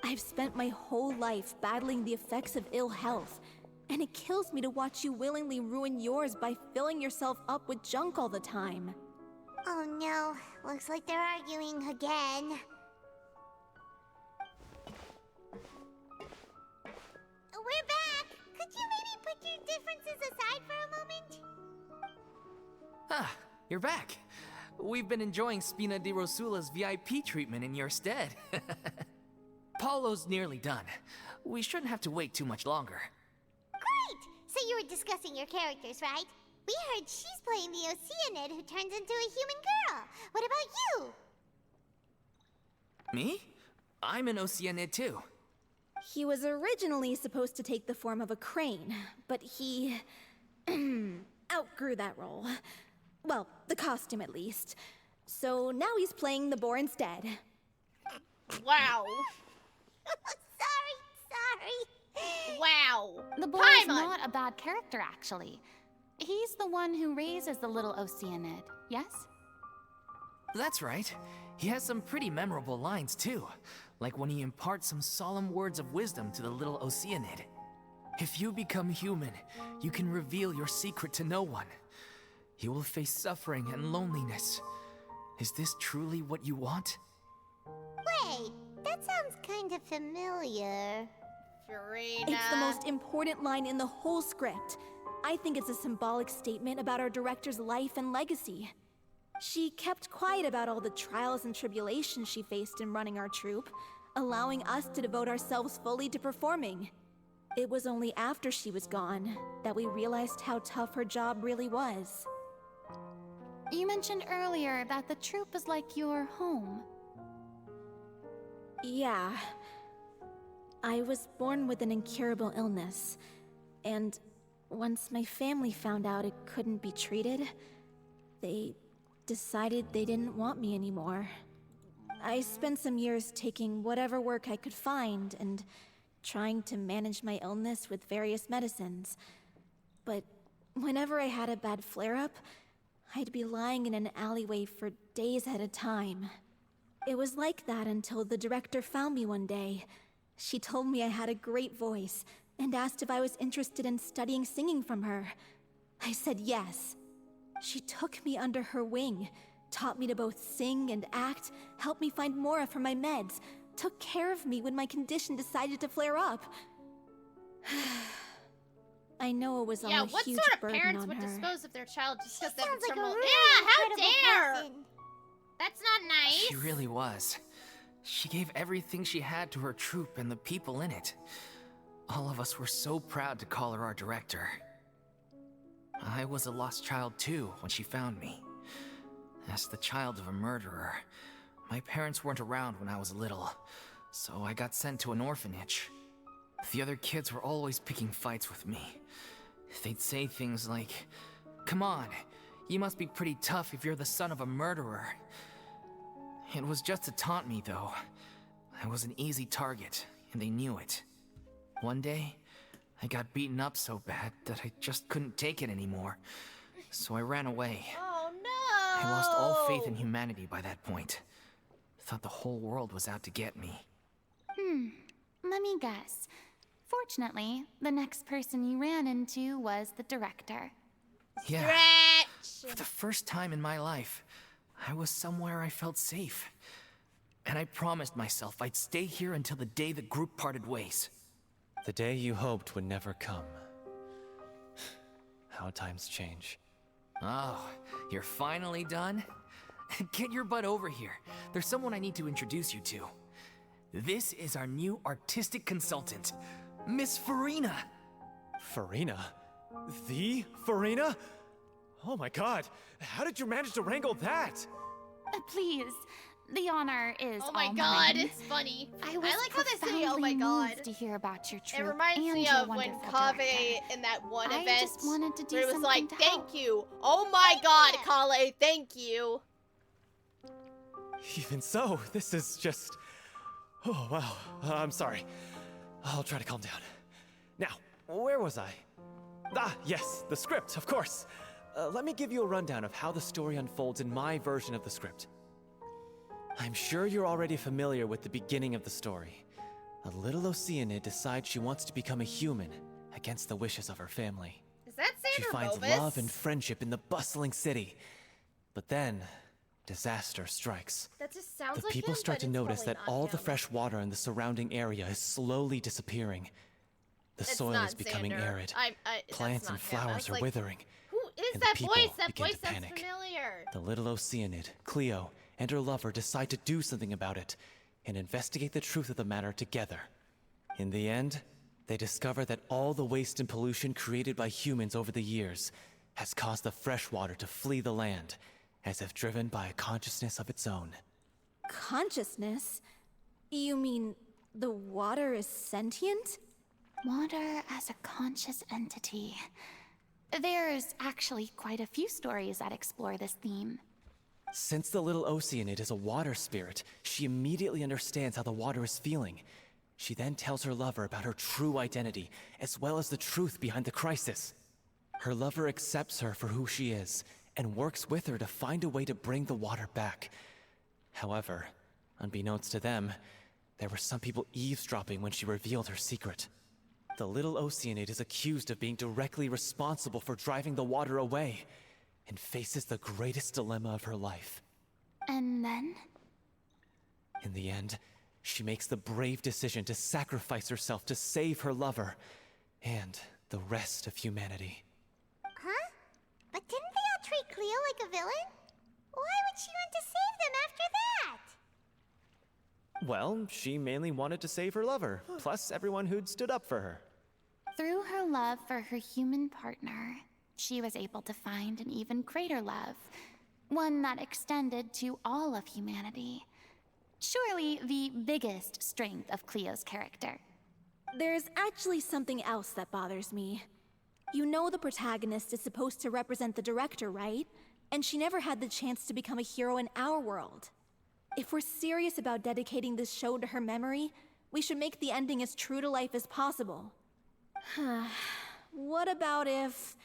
I've spent my whole life battling the effects of ill health, and it kills me to watch you willingly ruin yours by filling yourself up with junk all the time. Oh no, looks like they're arguing again. We're back! Could you maybe put your differences aside for a moment? Ah, you're back. We've been enjoying Spina di Rosula's VIP treatment in your stead. Paulo's nearly done. We shouldn't have to wait too much longer. Great! So you were discussing your characters, right? We heard she's playing the Oceanid who turns into a human girl. What about you? Me? I'm an Oceanid too. He was originally supposed to take the form of a crane, but he outgrew that role. Well, the costume at least. So now he's playing the boar instead. Wow. Sorry. Wow. The boy is Paimon! not a bad character, actually. He's the one who raises the little Oceanid, yes? That's right. He has some pretty memorable lines too. Like when he imparts some solemn words of wisdom to the little Oceanid. If you become human, you can reveal your secret to no one. You will face suffering and loneliness. Is this truly what you want? Wait, that sounds kind of familiar. Furina. It's the most important line in the whole script. I think it's a symbolic statement about our director's life and legacy. She kept quiet about all the trials and tribulations she faced in running our troupe, allowing us to devote ourselves fully to performing. It was only after she was gone that we realized how tough her job really was. You mentioned earlier that the troupe is like your home. Yeah. I was born with an incurable illness, and once my family found out it couldn't be treated, they decided they didn't want me anymore. I spent some years taking whatever work I could find and trying to manage my illness with various medicines. But whenever I had a bad flare-up, I'd be lying in an alleyway for days at a time. It was like that until the director found me one day. She told me I had a great voice and asked if I was interested in studying singing from her. I said yes. She took me under her wing, taught me to both sing and act, helped me find Mora for my meds, took care of me when my condition decided to flare up. I know it was all Yeah, a what huge sort of burden parents on would her. dispose of their child just because they have Sounds a like a terminal? really Yeah, how incredible dare! person. That's not nice. She really was. She gave everything she had to her troupe and the people in it. All of us were so proud to call her our director. I was a lost child too when she found me. As the child of a murderer, my parents weren't around when I was little, so I got sent to an orphanage. The other kids were always picking fights with me. They'd say things like, "Come on, you must be pretty tough if you're the son of a murderer." It was just to taunt me, though. I was an easy target, and they knew it. One day, I got beaten up so bad that I just couldn't take it anymore, so I ran away. Oh no! I lost all faith in humanity by that point. Thought the whole world was out to get me. Let me guess. Fortunately, the next person you ran into was the director. Yeah, Stretch! for the first time in my life, I was somewhere I felt safe. And I promised myself I'd stay here until the day the group parted ways. The day you hoped would never come. How times change. Oh, you're finally done? Get your butt over here. There's someone I need to introduce you to. This is our new artistic consultant, Miss Furina. Furina? The Furina? Oh my god, how did you manage to wrangle that? Please, the honor is Oh my all god, mine. it's funny. I was like how they say, "Oh my profoundly god." moved to hear about your It troupe reminds and me your of when wonderful Kave director. in that one I event just wanted to do where it was like, something to "Thank help." you." Oh my god, you. Kale, thank you. Even so, this is just... Oh, wow. I'm sorry. I'll try to calm down. Now, where was I? Ah, yes, the script, of course. Let me give you a rundown of how the story unfolds in my version of the script. I'm sure you're already familiar with the beginning of the story. A little Oceanid decides she wants to become a human against the wishes of her family. Is that She Sandra finds Bobis? love and friendship in the bustling city. But then, disaster strikes. That just sounds The like people him, start but to it's notice probably that not all the him. fresh water in the surrounding area is slowly disappearing. The It's soil not is becoming Xander. arid. That's Plants not and him. I flowers was are like, withering. Who is and the that people voice? That begin voice to sounds panic. familiar. The little Oceanid, Cleo, and her lover decide to do something about it and investigate the truth of the matter together. In the end, they discover that all the waste and pollution created by humans over the years has caused the fresh water to flee the land, as if driven by a consciousness of its own. Consciousness? You mean the water is sentient? Water as a conscious entity. There's actually quite a few stories that explore this theme. Since the little Oceanid is a water spirit, she immediately understands how the water is feeling. She then tells her lover about her true identity, as well as the truth behind the crisis. Her lover accepts her for who she is, and works with her to find a way to bring the water back. However, unbeknownst to them, there were some people eavesdropping when she revealed her secret. The little Oceanid is accused of being directly responsible for driving the water away, and faces the greatest dilemma of her life. And then? In the end, she makes the brave decision to sacrifice herself to save her lover, and the rest of humanity. Huh? But didn't they all treat Cleo like a villain? Why would she want to save them after that? Well, she mainly wanted to save her lover, plus everyone who'd stood up for her. Through her love for her human partner, she was able to find an even greater love, one that extended to all of humanity. Surely the biggest strength of Cleo's character. There's actually something else that bothers me. You know the protagonist is supposed to represent the director, right? And she never had the chance to become a hero in our world. If we're serious about dedicating this show to her memory, we should make the ending as true to life as possible. What about if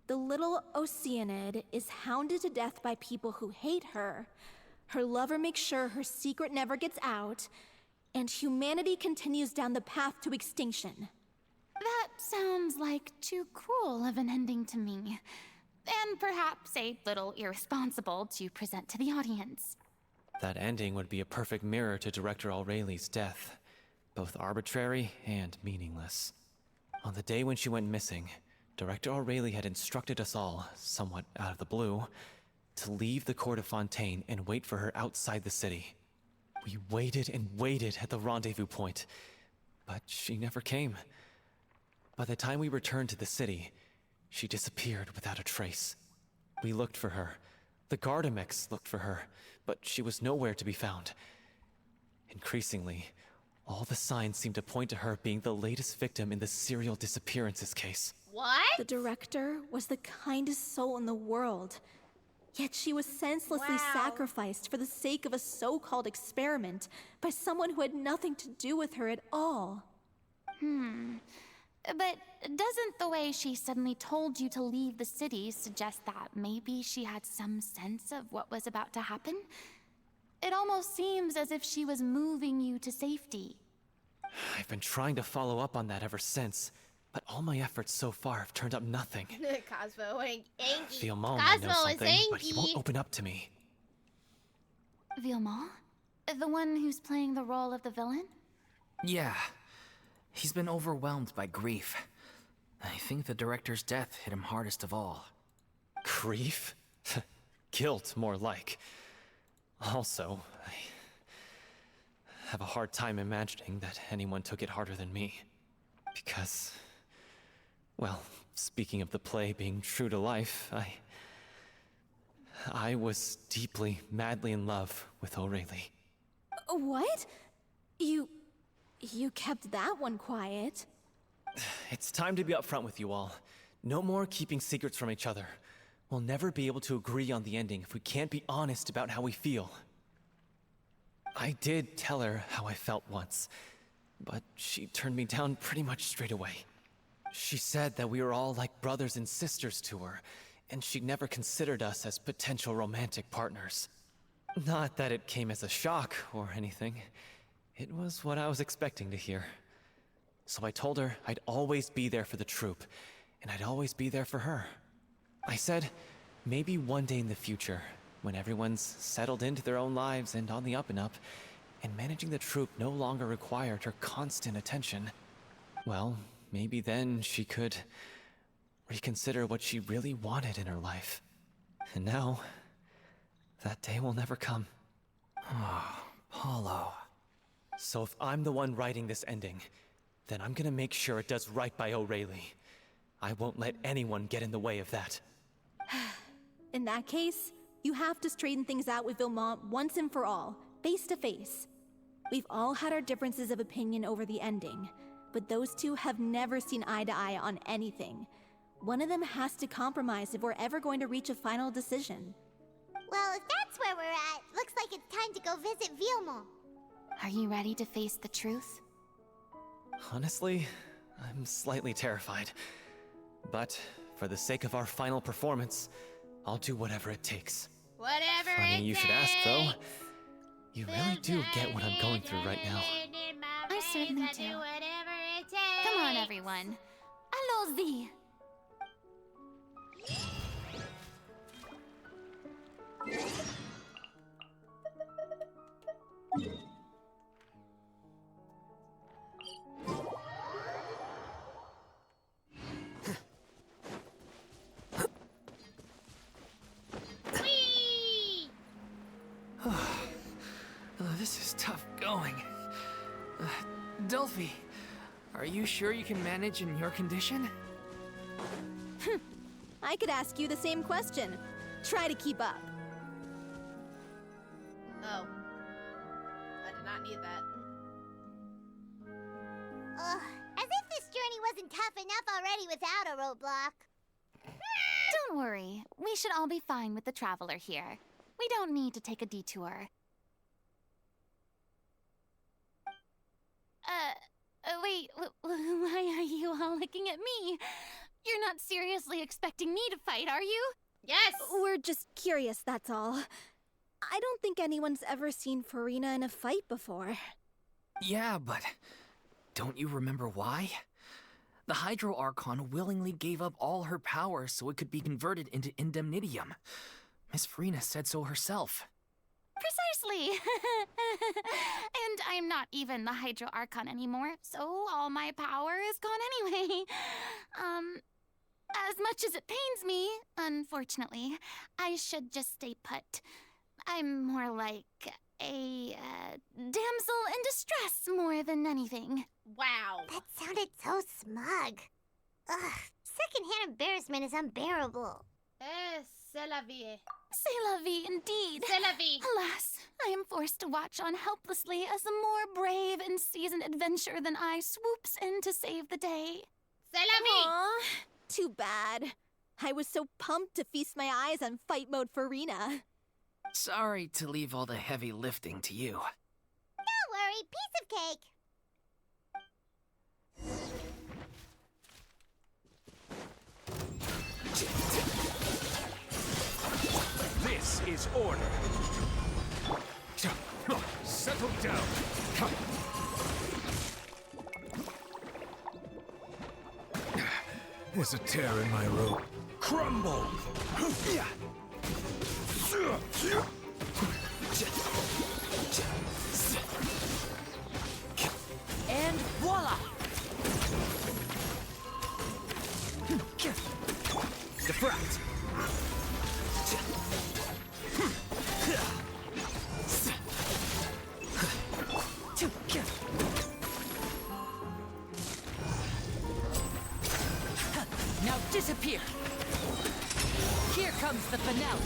the little Oceanid is hounded to death by people who hate her, her lover makes sure her secret never gets out, and humanity continues down the path to extinction? That sounds like too cruel of an ending to me, and perhaps a little irresponsible to present to the audience. That ending would be a perfect mirror to Director Aureli's death, both arbitrary and meaningless. On the day when she went missing, Director Aureli had instructed us all, somewhat out of the blue, to leave the court of Fontaine and wait for her outside the city. We waited and waited at the rendezvous point, but she never came. By the time we returned to the city, she disappeared without a trace. We looked for her. The Gardamex looked for her, but she was nowhere to be found. Increasingly, all the signs seemed to point to her being the latest victim in the serial disappearances case. What? The director was the kindest soul in the world. Yet she was senselessly sacrificed for the sake of a so-called experiment by someone who had nothing to do with her at all. But doesn't the way she suddenly told you to leave the city suggest that maybe she had some sense of what was about to happen? It almost seems as if she was moving you to safety. I've been trying to follow up on that ever since, but all my efforts so far have turned up nothing. Cosmo and Angie. Vilmon might know Cosmo is something, but he Angie. won't open up to me. Vilmon? The one who's playing the role of the villain? Yeah. He's been overwhelmed by grief. I think the director's death hit him hardest of all. Grief? Guilt, more like. Also, I have a hard time imagining that anyone took it harder than me. Because, well, speaking of the play being true to life, I was deeply, madly in love with Aureli. What? You kept that one quiet. It's time to be upfront with you all. No more keeping secrets from each other. We'll never be able to agree on the ending if we can't be honest about how we feel. I did tell her how I felt once, but she turned me down pretty much straight away. She said that we were all like brothers and sisters to her, and she'd never considered us as potential romantic partners. Not that it came as a shock or anything. It was what I was expecting to hear. So I told her I'd always be there for the troupe, and I'd always be there for her. I said, maybe one day in the future, when everyone's settled into their own lives and on the up and up, and managing the troop no longer required her constant attention, well, maybe then she could reconsider what she really wanted in her life. And now, that day will never come. Oh, Paulo. So if I'm the one writing this ending, then I'm gonna make sure it does right by O'Reilly. I won't let anyone get in the way of that. In that case, you have to straighten things out with Vilmont once and for all, face to face. We've all had our differences of opinion over the ending, but those two have never seen eye to eye on anything. One of them has to compromise if we're ever going to reach a final decision. Well, if that's where we're at, looks like it's time to go visit Vilmont. Are you ready to face the truth? Honestly, I'm slightly terrified. But for the sake of our final performance, I'll do whatever it takes. Whatever Funny it you should ask, though. takes. You really do get what I'm going through right now. I certainly do. Come on, everyone. Allons-y! Whee! This is tough going. Delphi, are you sure you can manage in your condition? I could ask you the same question. Try to keep up. Oh. I did not need that. Ugh, as if this journey wasn't tough enough already without a roadblock. Don't worry. We should all be fine with the traveler here. We don't need to take a detour. Wait, why are you all looking at me? You're not seriously expecting me to fight, are you? Yes! We're just curious, that's all. I don't think anyone's ever seen Furina in a fight before. Yeah, but don't you remember why? The Hydro Archon willingly gave up all her power so it could be converted into indemnitium. Miss Furina said so herself. Precisely! And I'm not even the Hydro Archon anymore, so all my power is gone anyway. As much as it pains me, unfortunately, I should just stay put. I'm more like a damsel in distress more than anything. Wow. That sounded so smug. Ugh, secondhand embarrassment is unbearable. C'est la vie. C'est la vie indeed. C'est la vie. Alas, I am forced to watch on helplessly as a more brave and seasoned adventurer than I swoops in to save the day. C'est la vie. Aw, too bad. I was so pumped to feast my eyes on fight mode Furina. Sorry to leave all the heavy lifting to you. Don't worry, piece of cake. This is order. Settle down. There's a tear in my rope. Crumble! And voila! Defract! Now disappear! Here comes the finale!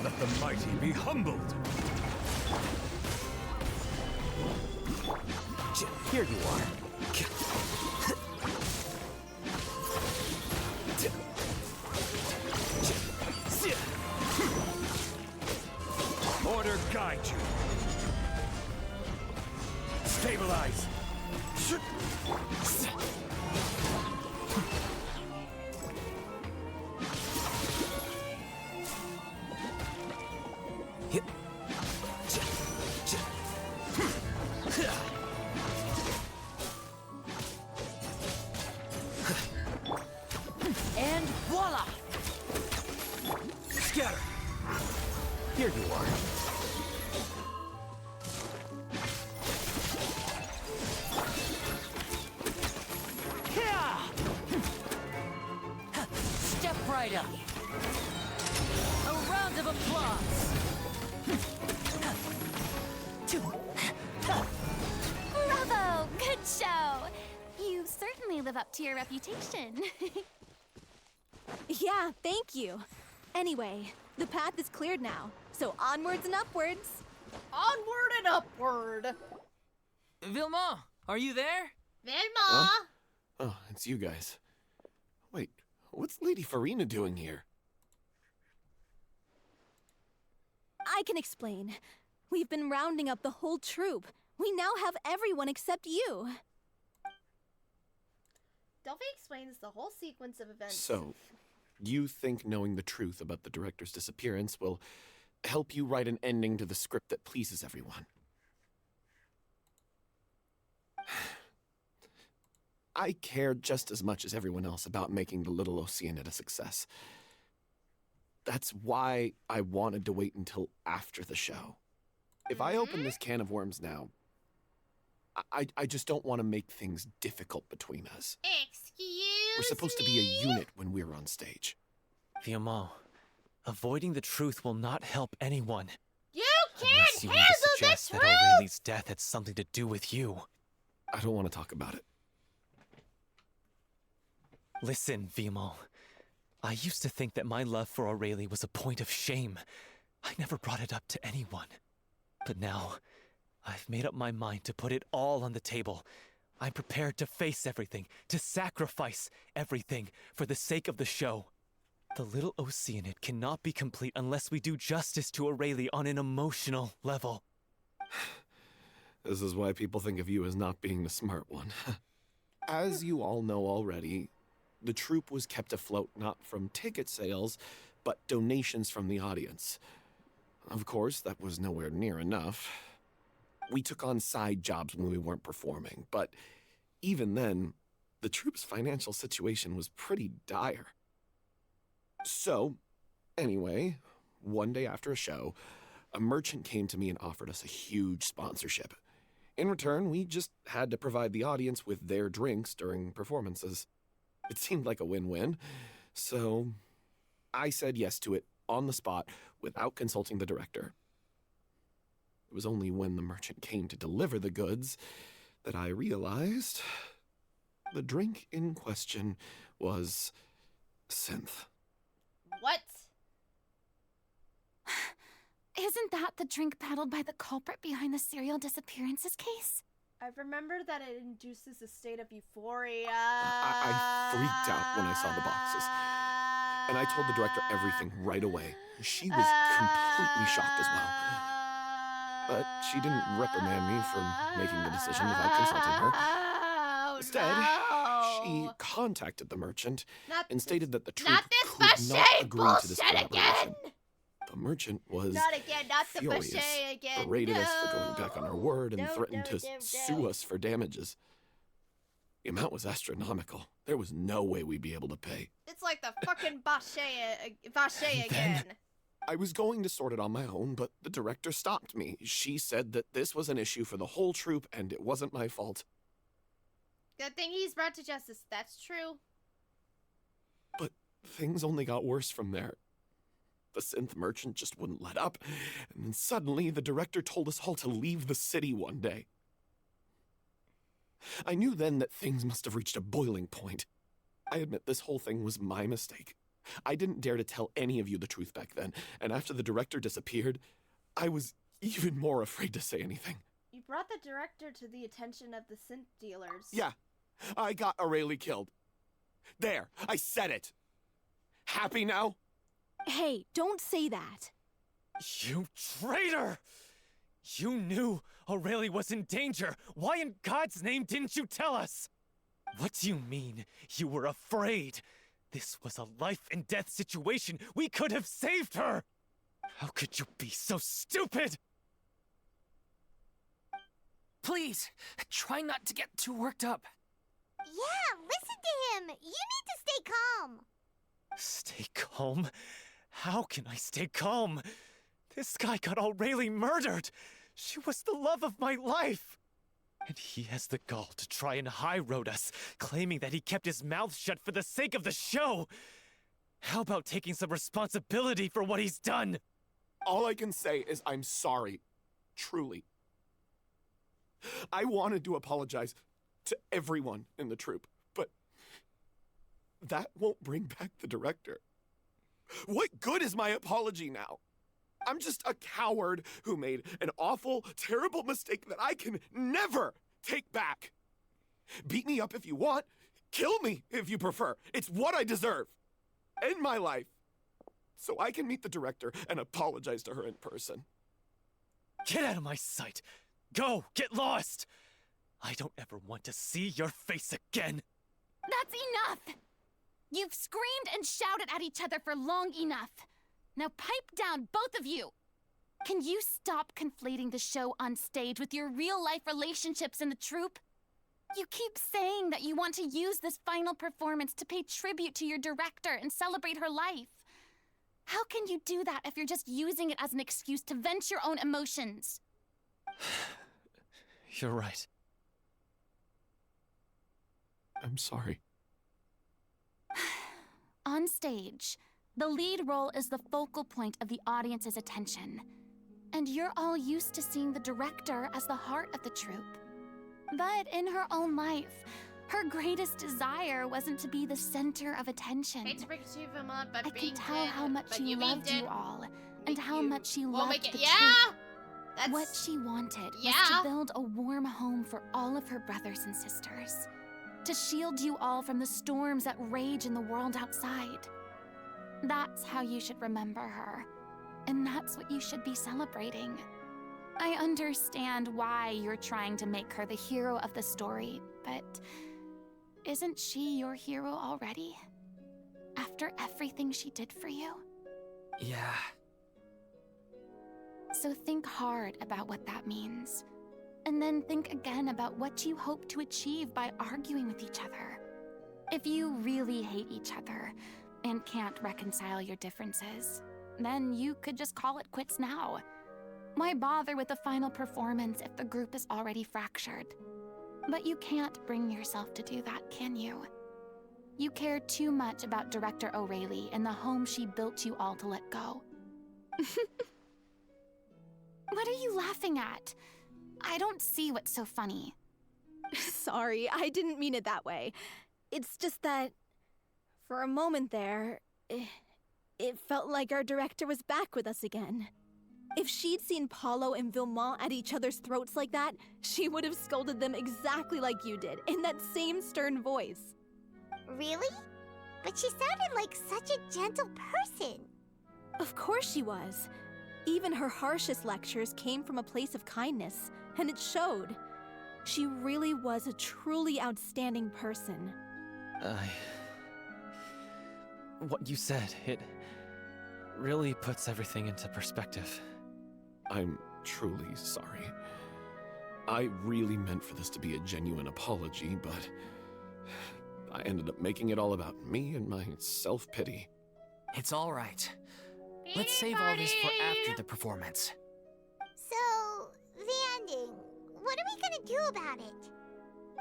Let the mighty be humbled. Here you are. Order guide you. Stabilize. right up. A round of applause. Bravo! Good show! You certainly live up to your reputation. Yeah, thank you. Anyway, the path is cleared now, so onwards and upwards. Onward and upward. Vilma, are you there? Vilma! Oh, it's you guys. Wait, what's Lady Furina doing here? I can explain. We've been rounding up the whole troop. We now have everyone except you. Delphi explains the whole sequence of events. So, you think knowing the truth about the director's disappearance will help you write an ending to the script that pleases everyone? I care just as much as everyone else about making the Little Oceanid a success. That's why I wanted to wait until after the show. If I open this can of worms now, I just don't want to make things difficult between us. Excuse We're supposed to be a unit when we're on stage. Vilma, avoiding the truth will not help anyone. You Unless can't you handle want to the suggest truth! that Aureli's death had something to do with you. I don't want to talk about it. Listen, Vimo. I used to think that my love for Aurelie was a point of shame. I never brought it up to anyone. But now, I've made up my mind to put it all on the table. I'm prepared to face everything, to sacrifice everything for the sake of the show. The Little Oceanid cannot be complete unless we do justice to Aurelie on an emotional level. This is why people think of you as not being the smart one. As you all know already, the troupe was kept afloat not from ticket sales, but donations from the audience. Of course, that was nowhere near enough. We took on side jobs when we weren't performing, but even then, the troupe's financial situation was pretty dire. So, anyway, one day after a show, a merchant came to me and offered us a huge sponsorship. In return, we just had to provide the audience with their drinks during performances. It seemed like a win-win, so I said yes to it on the spot without consulting the director. It was only when the merchant came to deliver the goods that I realized the drink in question was synth. What? Isn't that the drink peddled by the culprit behind the serial disappearances case? I remember that it induces a state of euphoria. I freaked out when I saw the boxes. And I told the director everything right away. She was completely shocked as well. But she didn't reprimand me for making the decision without consulting her. Instead, she contacted the merchant and stated that the troupe could not agree to this collaboration. The merchant was Not again, not the furious, Bachet again. berated us for going back on our word, and No, threatened no, to no, sue no. us for damages. The amount was astronomical. There was no way we'd be able to pay. It's like the fucking Bachet again. I was going to sort it on my own, but the director stopped me. She said that this was an issue for the whole troupe, and it wasn't my fault. Good thing he's brought to justice. That's true. But things only got worse from there. The synth merchant just wouldn't let up, and then suddenly the director told us all to leave the city one day. I knew then that things must have reached a boiling point. I admit this whole thing was my mistake. I didn't dare to tell any of you the truth back then, and after the director disappeared, I was even more afraid to say anything. You brought the director to the attention of the synth dealers. Yeah, I got Aurelie killed. There, I said it. Happy now? Hey, don't say that. You traitor! You knew Aurelie was in danger. Why in God's name didn't you tell us? What do you mean you were afraid? This was a life and death situation. We could have saved her! How could you be so stupid? Please, try not to get too worked up. Yeah, listen to him. You need to stay calm. Stay calm? How can I stay calm? This guy got Aurelie murdered. She was the love of my life. And he has the gall to try and high road us, claiming that he kept his mouth shut for the sake of the show. How about taking some responsibility for what he's done? All I can say is I'm sorry. Truly. I wanted to apologize to everyone in the troupe, but that won't bring back the director. What good is my apology now? I'm just a coward who made an awful, terrible mistake that I can never take back. Beat me up if you want. Kill me if you prefer. It's what I deserve. End my life. So I can meet the director and apologize to her in person. Get out of my sight! Go! Get lost! I don't ever want to see your face again! That's enough! You've screamed and shouted at each other for long enough. Now pipe down, both of you! Can you stop conflating the show on stage with your real-life relationships in the troupe? You keep saying that you want to use this final performance to pay tribute to your director and celebrate her life. How can you do that if you're just using it as an excuse to vent your own emotions? You're right. I'm sorry. On stage, the lead role is the focal point of the audience's attention. And you're all used to seeing the director as the heart of the troupe. But in her own life, her greatest desire wasn't to be the center of attention. Hate to break it to you, Vilma, but I can tell how much she loved you all, and how much she loved the troupe. That's What she wanted was Yeah. to build a warm home for all of her brothers and sisters. To shield you all from the storms that rage in the world outside. That's how you should remember her. And that's what you should be celebrating. I understand why you're trying to make her the hero of the story, but isn't she your hero already? After everything she did for you? Yeah. So think hard about what that means. And then think again about what you hope to achieve by arguing with each other. If you really hate each other and can't reconcile your differences, then you could just call it quits now. Why bother with the final performance if the group is already fractured? But you can't bring yourself to do that, can you? You care too much about Director O'Reilly and the home she built you all to let go. What are you laughing at? I don't see what's so funny. Sorry, I didn't mean it that way. It's just that, for a moment there, it felt like our director was back with us again. If she'd seen Paulo and Vilmont at each other's throats like that, she would have scolded them exactly like you did, in that same stern voice. Really? But she sounded like such a gentle person. Of course she was. Even her harshest lectures came from a place of kindness, and it showed. She really was a truly outstanding person. What you said, it really puts everything into perspective. I'm truly sorry. I really meant for this to be a genuine apology, but I ended up making it all about me and my self-pity. It's all right. Let's save all this for after the performance. So, the ending. What are we gonna do about it?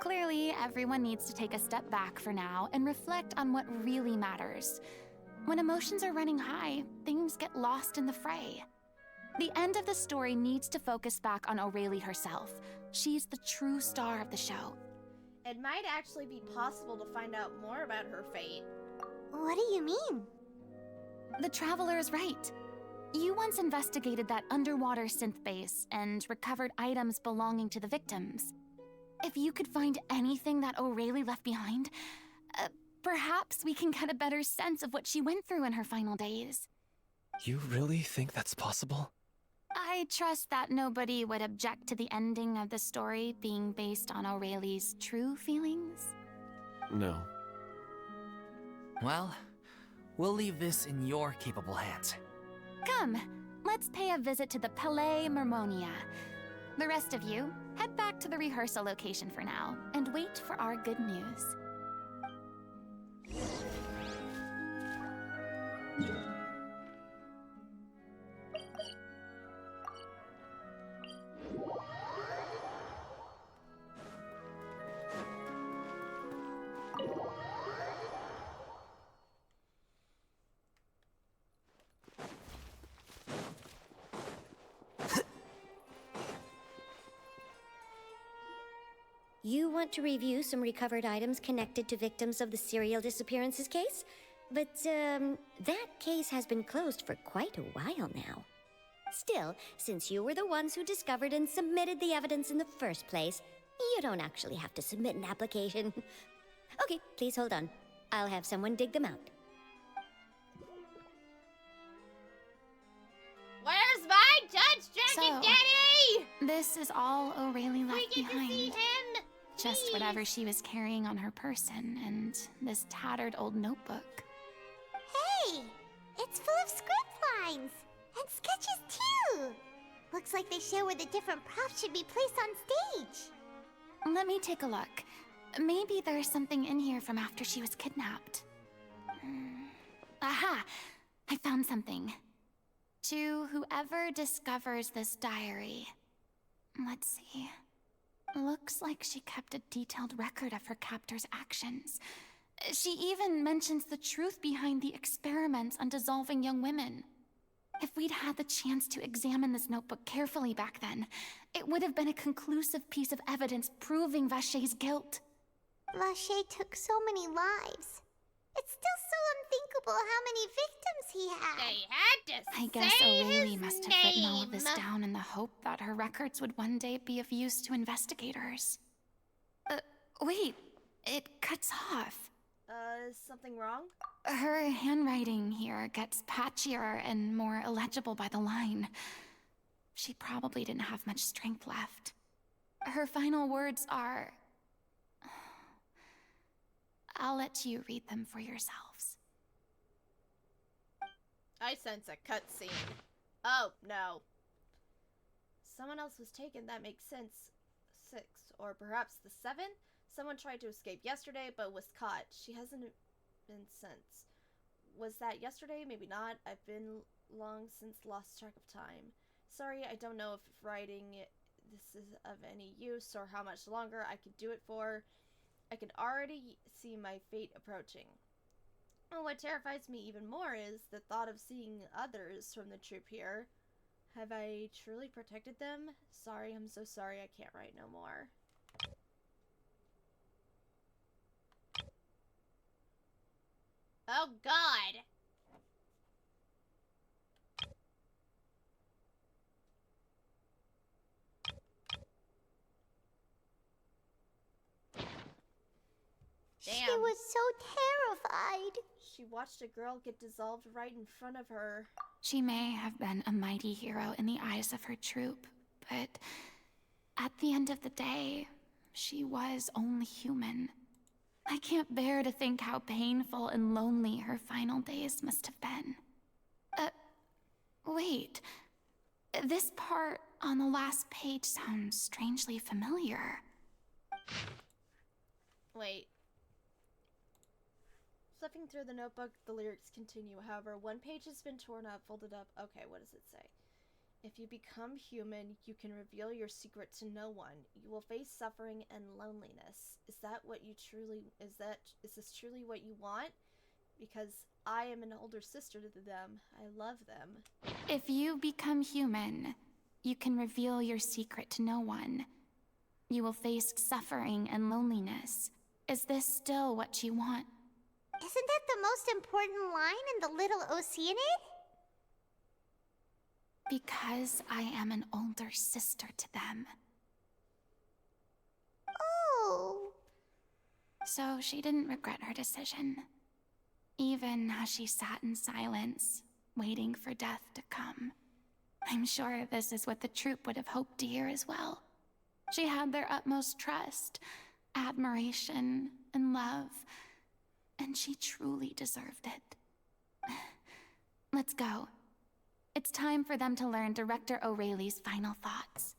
Clearly, everyone needs to take a step back for now and reflect on what really matters. When emotions are running high, things get lost in the fray. The end of the story needs to focus back on O'Reilly herself. She's the true star of the show. It might actually be possible to find out more about her fate. What do you mean? The Traveler is right. You once investigated that underwater synth base and recovered items belonging to the victims. If you could find anything that O'Reilly left behind, perhaps we can get a better sense of what she went through in her final days. You really think that's possible? I trust that nobody would object to the ending of the story being based on O'Reilly's true feelings. No. Well, we'll leave this in your capable hands. Come, let's pay a visit to the Palais Mermonia. The rest of you, head back to the rehearsal location for now, and wait for our good news. You want to review some recovered items connected to victims of the serial disappearances case? But, that case has been closed for quite a while now. Still, since you were the ones who discovered and submitted the evidence in the first place, you don't actually have to submit an application. Okay, please hold on. I'll have someone dig them out. Where's my Judge Dragon So, Daddy? This is all O'Reilly left We get to see behind. him. Just Please. whatever she was carrying on her person and this tattered old notebook. Hey! It's full of script lines! And sketches, too! Looks like they show where the different props should be placed on stage. Let me take a look. Maybe there's something in here from after she was kidnapped. Aha! I found something. To whoever discovers this diary. Let's see. Looks like she kept a detailed record of her captor's actions. She even mentions the truth behind the experiments on dissolving young women. If we'd had the chance to examine this notebook carefully back then, it would have been a conclusive piece of evidence proving Vacher's guilt. Vacher took so many lives. It's still so unthinkable how many victims he had. They had to I guess say O'Reilly his must have written all of this name. down in the hope that her records would one day be of use to investigators. Wait, it cuts off. Is something wrong? Her handwriting here gets patchier and more illegible by the line. She probably didn't have much strength left. Her final words are... I'll let you read them for yourselves. I sense a cutscene. Oh, no. Someone else was taken, that makes sense. 6, or perhaps the 7? Someone tried to escape yesterday, but was caught. She hasn't been since. Was that yesterday? Maybe not. I've been long since lost track of time. Sorry, I don't know if writing this is of any use or how much longer I could do it for. I can already see my fate approaching. And what terrifies me even more is the thought of seeing others from the troop here. Have I truly protected them? Sorry, I'm so sorry I can't write no more. Oh God! She Damn. was so terrified. She watched a girl get dissolved right in front of her. She may have been a mighty hero in the eyes of her troop, but at the end of the day, she was only human. I can't bear to think how painful and lonely her final days must have been. Wait. This part on the last page sounds strangely familiar. Wait. Flipping through the notebook, the lyrics continue. However, one page has been torn up, folded up. Okay, what does it say? If you become human, you can reveal your secret to no one. You will face suffering and loneliness. Is this truly what you want? Because I am an older sister to them. I love them. If you become human, you can reveal your secret to no one. You will face suffering and loneliness. Is this still what you want? Isn't that the most important line in the Little Oceanid? Because I am an older sister to them. Oh. So she didn't regret her decision. Even as she sat in silence, waiting for death to come. I'm sure this is what the troop would have hoped to hear as well. She had their utmost trust, admiration, and love. And she truly deserved it. Let's go. It's time for them to learn Director O'Reilly's final thoughts.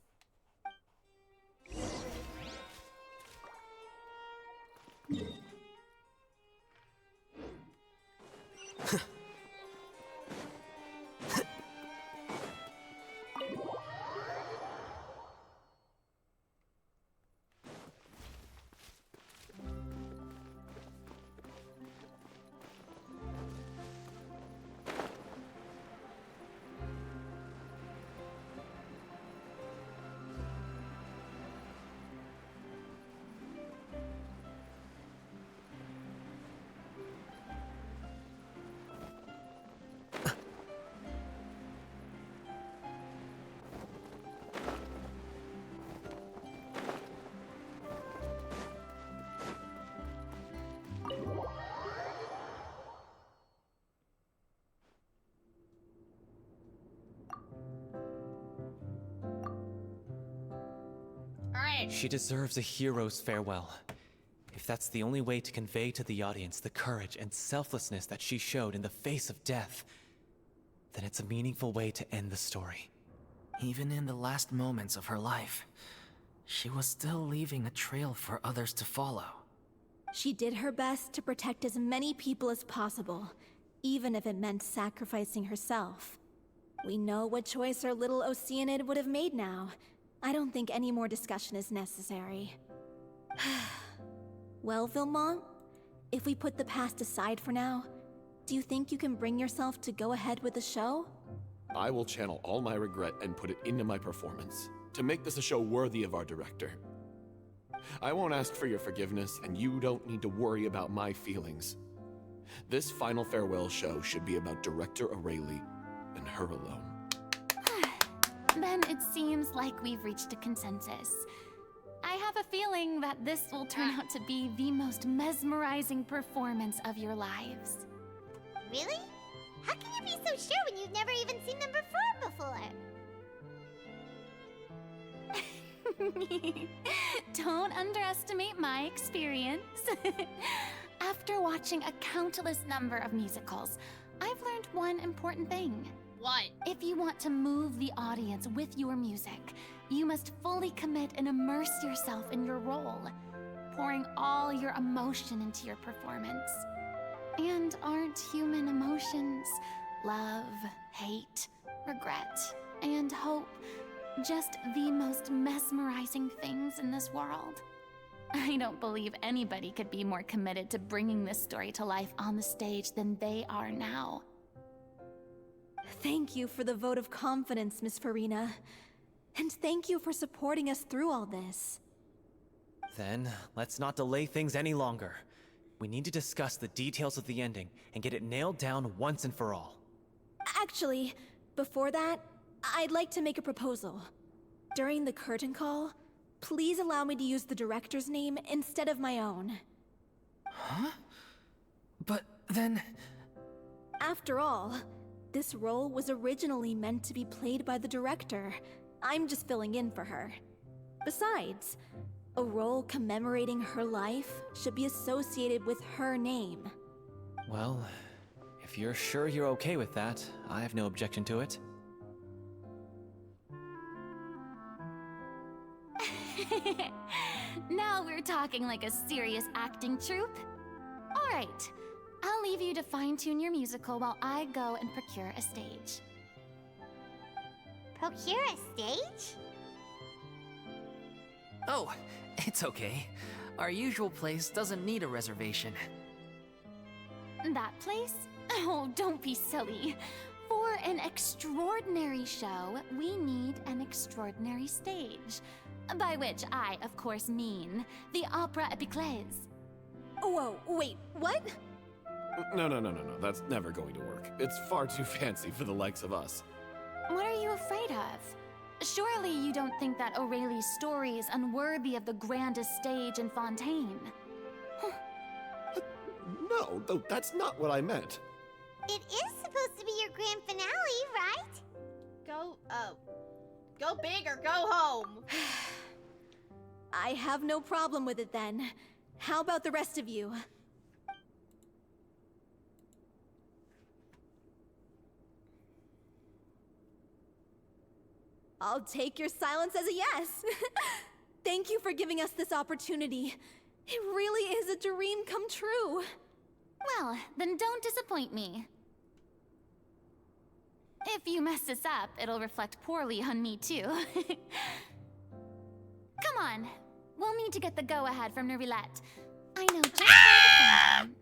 trash. She deserves a hero's farewell. If that's the only way to convey to the audience the courage and selflessness that she showed in the face of death, then it's a meaningful way to end the story. Even in the last moments of her life, she was still leaving a trail for others to follow. She did her best to protect as many people as possible, even if it meant sacrificing herself. We know what choice our little Oceanid would have made now. I don't think any more discussion is necessary. Well, Vilmont, if we put the past aside for now, do you think you can bring yourself to go ahead with the show? I will channel all my regret and put it into my performance to make this a show worthy of our director. I won't ask for your forgiveness, and you don't need to worry about my feelings. This final farewell show should be about Director Aurelie and her alone. Then it seems like we've reached a consensus. I have a feeling that this will turn out to be the most mesmerizing performance of your lives. Really? How can you be so sure when you've never even seen them perform before? Don't underestimate my experience. After watching a countless number of musicals, I've learned one important thing. What? If you want to move the audience with your music, you must fully commit and immerse yourself in your role, pouring all your emotion into your performance. And aren't human emotions, love, hate, regret, and hope, just the most mesmerizing things in this world? I don't believe anybody could be more committed to bringing this story to life on the stage than they are now. Thank you for the vote of confidence, Miss Furina. And thank you for supporting us through all this. Then, let's not delay things any longer. We need to discuss the details of the ending and get it nailed down once and for all. Actually, before that, I'd like to make a proposal. During the curtain call, please allow me to use the director's name instead of my own. Huh? But then... After all, this role was originally meant to be played by the director. I'm just filling in for her. Besides, a role commemorating her life should be associated with her name. Well, if you're sure you're okay with that, I have no objection to it. Now we're talking like a serious acting troupe. All right, I'll leave you to fine-tune your musical while I go and procure a stage. Procure a stage? Oh, it's okay. Our usual place doesn't need a reservation. That place? Oh, don't be silly. For an extraordinary show, we need an extraordinary stage. By which I, of course, mean the Opera Epiclese. Whoa, wait, what? No. That's never going to work. It's far too fancy for the likes of us. What are you afraid of? Surely you don't think that Aurelie's story is unworthy of the grandest stage in Fontaine. No, though that's not what I meant. It is supposed to be your grand finale, right? Go big or go home. I have no problem with it then. How about the rest of you? I'll take your silence as a yes. Thank you for giving us this opportunity. It really is a dream come true. Well, then don't disappoint me. If you mess this up, it'll reflect poorly on me too. Come on, we'll need to get the go-ahead from Nervilette. I know just where to find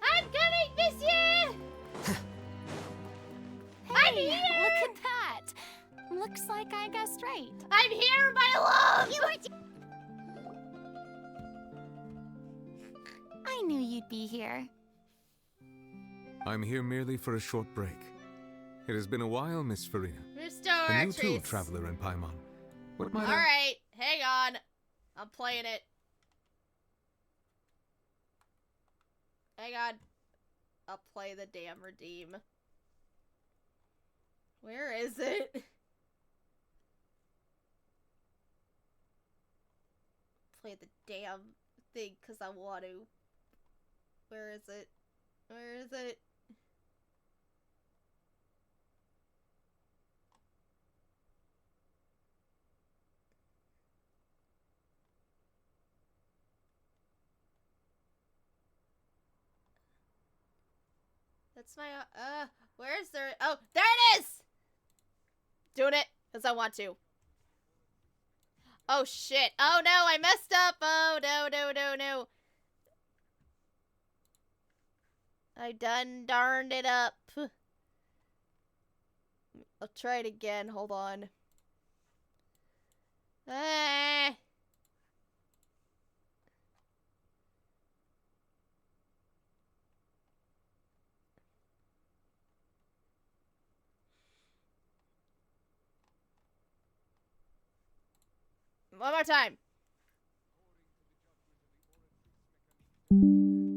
I'm coming, monsieur! I'm here! Look at that! Looks like I guessed right. I'm here, my love! I knew you'd be here. I'm here merely for a short break. It has been a while, Miss Furina. Restore And you too, actress. traveler in Paimon. What might I... Alright, hang on. I'm playing it. Hang on. I'll play the damn redeem. Where is it? Play the damn thing because I want to. Where is it? Where is it? That's my, where is there? Oh, there it is! Doing it, because I want to. Oh, shit. Oh, no, I messed up. Oh, no. I done darned it up. I'll try it again. Hold on. One more time.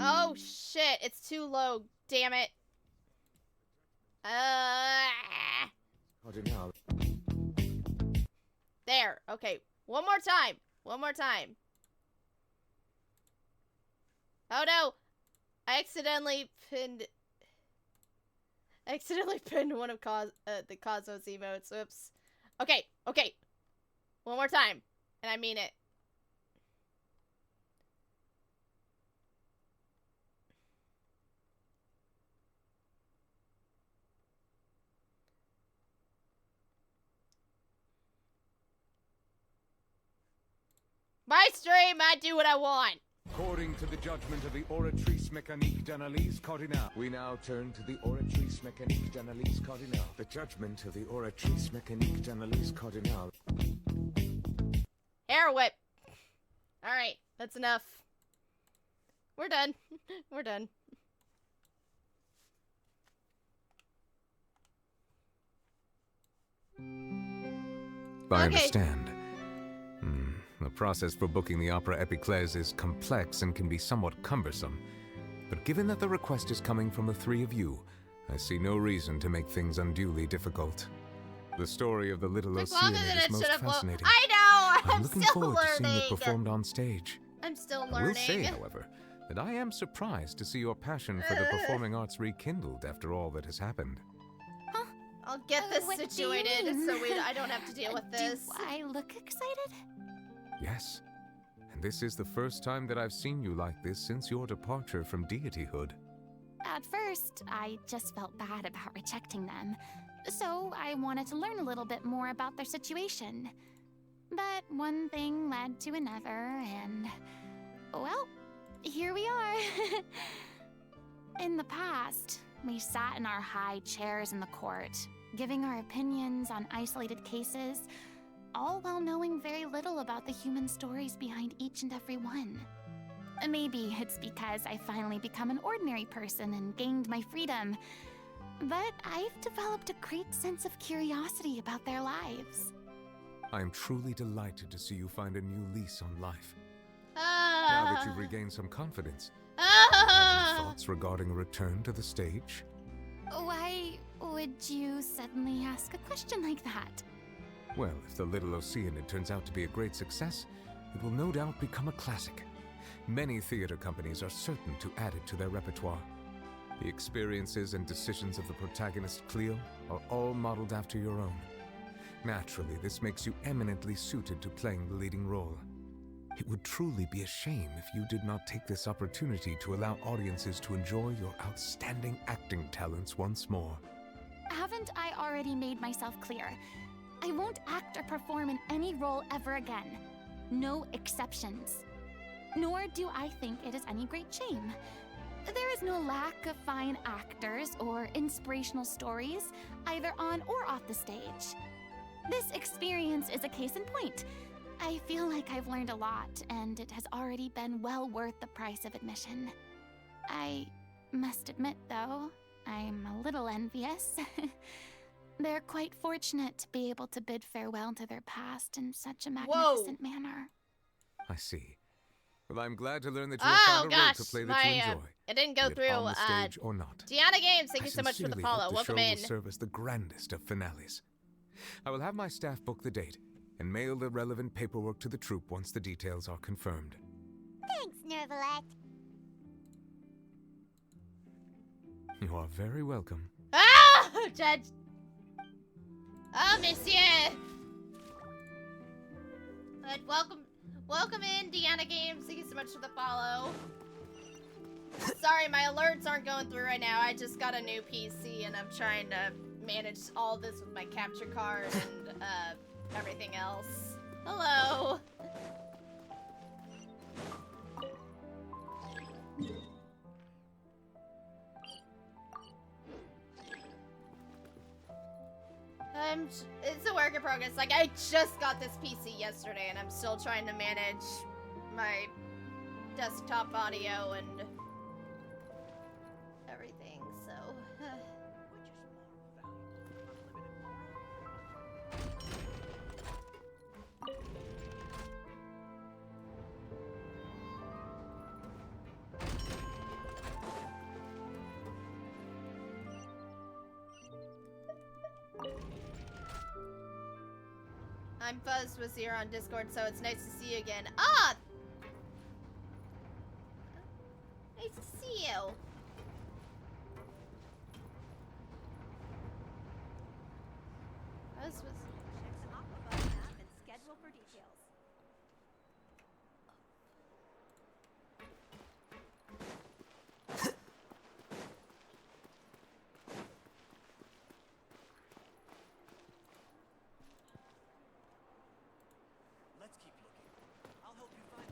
Oh, shit. It's too low. Damn it. There. Okay. One more time. One more time. Oh, no. I accidentally pinned one of the Cosmos emotes. Oops. Okay. Okay. One more time. And I mean it. My stream, I do what I want. According to the judgment of the Oratrice Mécanique d'Analyse Cardinale, we now turn to the Oratrice Mécanique d'Analyse Cardinale. The judgment of the Oratrice Mécanique d'Analyse Cardinale. Hair whip. Alright, that's enough. We're done. We're done. I understand. The process for booking the Opera Epiclese is complex and can be somewhat cumbersome. But given that the request is coming from the three of you, I see no reason to make things unduly difficult. The story of the little Oceanid is most fascinating. I know! I'm looking still forward learning. to seeing it performed on stage. I'm still I learning. will say, however, that I am surprised to see your passion for the performing arts rekindled after all that has happened. I'll get this What do you situated mean? so I don't have to deal with this. Do I look excited? Yes, and this is the first time that I've seen you like this since your departure from deityhood. At first, I just felt bad about rejecting them, so I wanted to learn a little bit more about their situation. But one thing led to another, and, well, here we are. In the past, we sat in our high chairs in the court, giving our opinions on isolated cases, all while knowing very little about the human stories behind each and every one. Maybe it's because I finally become an ordinary person and gained my freedom, but I've developed a great sense of curiosity about their lives. I am truly delighted to see you find a new lease on life. Now that you've regained some confidence, have any thoughts regarding a return to the stage? Why would you suddenly ask a question like that? Well, if the Little Oceanid turns out to be a great success, it will no doubt become a classic. Many theater companies are certain to add it to their repertoire. The experiences and decisions of the protagonist Cleo are all modeled after your own. Naturally, this makes you eminently suited to playing the leading role. It would truly be a shame if you did not take this opportunity to allow audiences to enjoy your outstanding acting talents once more. Haven't I already made myself clear? I won't act or perform in any role ever again. No exceptions. Nor do I think it is any great shame. There is no lack of fine actors or inspirational stories, either on or off the stage. This experience is a case in point. I feel like I've learned a lot, and it has already been well worth the price of admission. I must admit, though, I'm a little envious. They're quite fortunate to be able to bid farewell to their past in such a magnificent manner. I see. Well, I'm glad to learn that you have found a role to play that you enjoy. It didn't go be through. it on the stage or not. Deanna Games, thank I you so much for the sincerely follow. hope the Welcome show in. will serve as the grandest of finales. I will have my staff book the date and mail the relevant paperwork to the troupe once the details are confirmed. Thanks, Nervalette. You are very welcome. Ah, Judge. Oh, monsieur. But welcome in, Deanna Games. Thank you so much for the follow. Sorry, my alerts aren't going through right now. I just got a new PC and I'm trying to manage all this with my capture card and everything else. Hello. It's a work in progress. Like, I just got this PC yesterday and I'm still trying to manage my desktop audio and everything, so. I'm Fuzz was here on Discord, so it's nice to see you again. Ah! Nice to see you. Fuzz was... and schedule for details. Let's keep looking. I'll help you find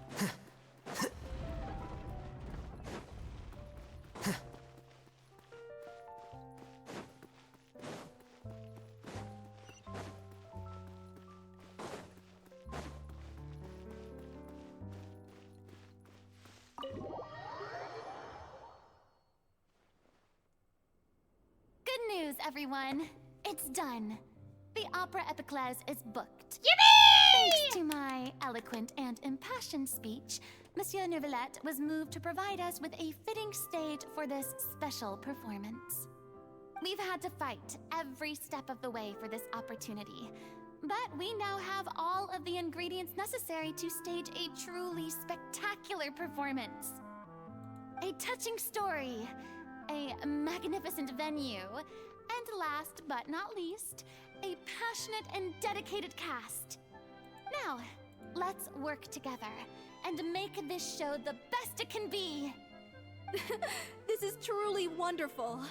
Good news, everyone. It's done. The Opera Epiclese is booked. Yippee! Thanks to my eloquent and impassioned speech, Monsieur Neuvillette was moved to provide us with a fitting stage for this special performance. We've had to fight every step of the way for this opportunity, but we now have all of the ingredients necessary to stage a truly spectacular performance. A touching story, a magnificent venue, and last but not least, a passionate and dedicated cast. Now, let's work together and make this show the best it can be. This is truly wonderful.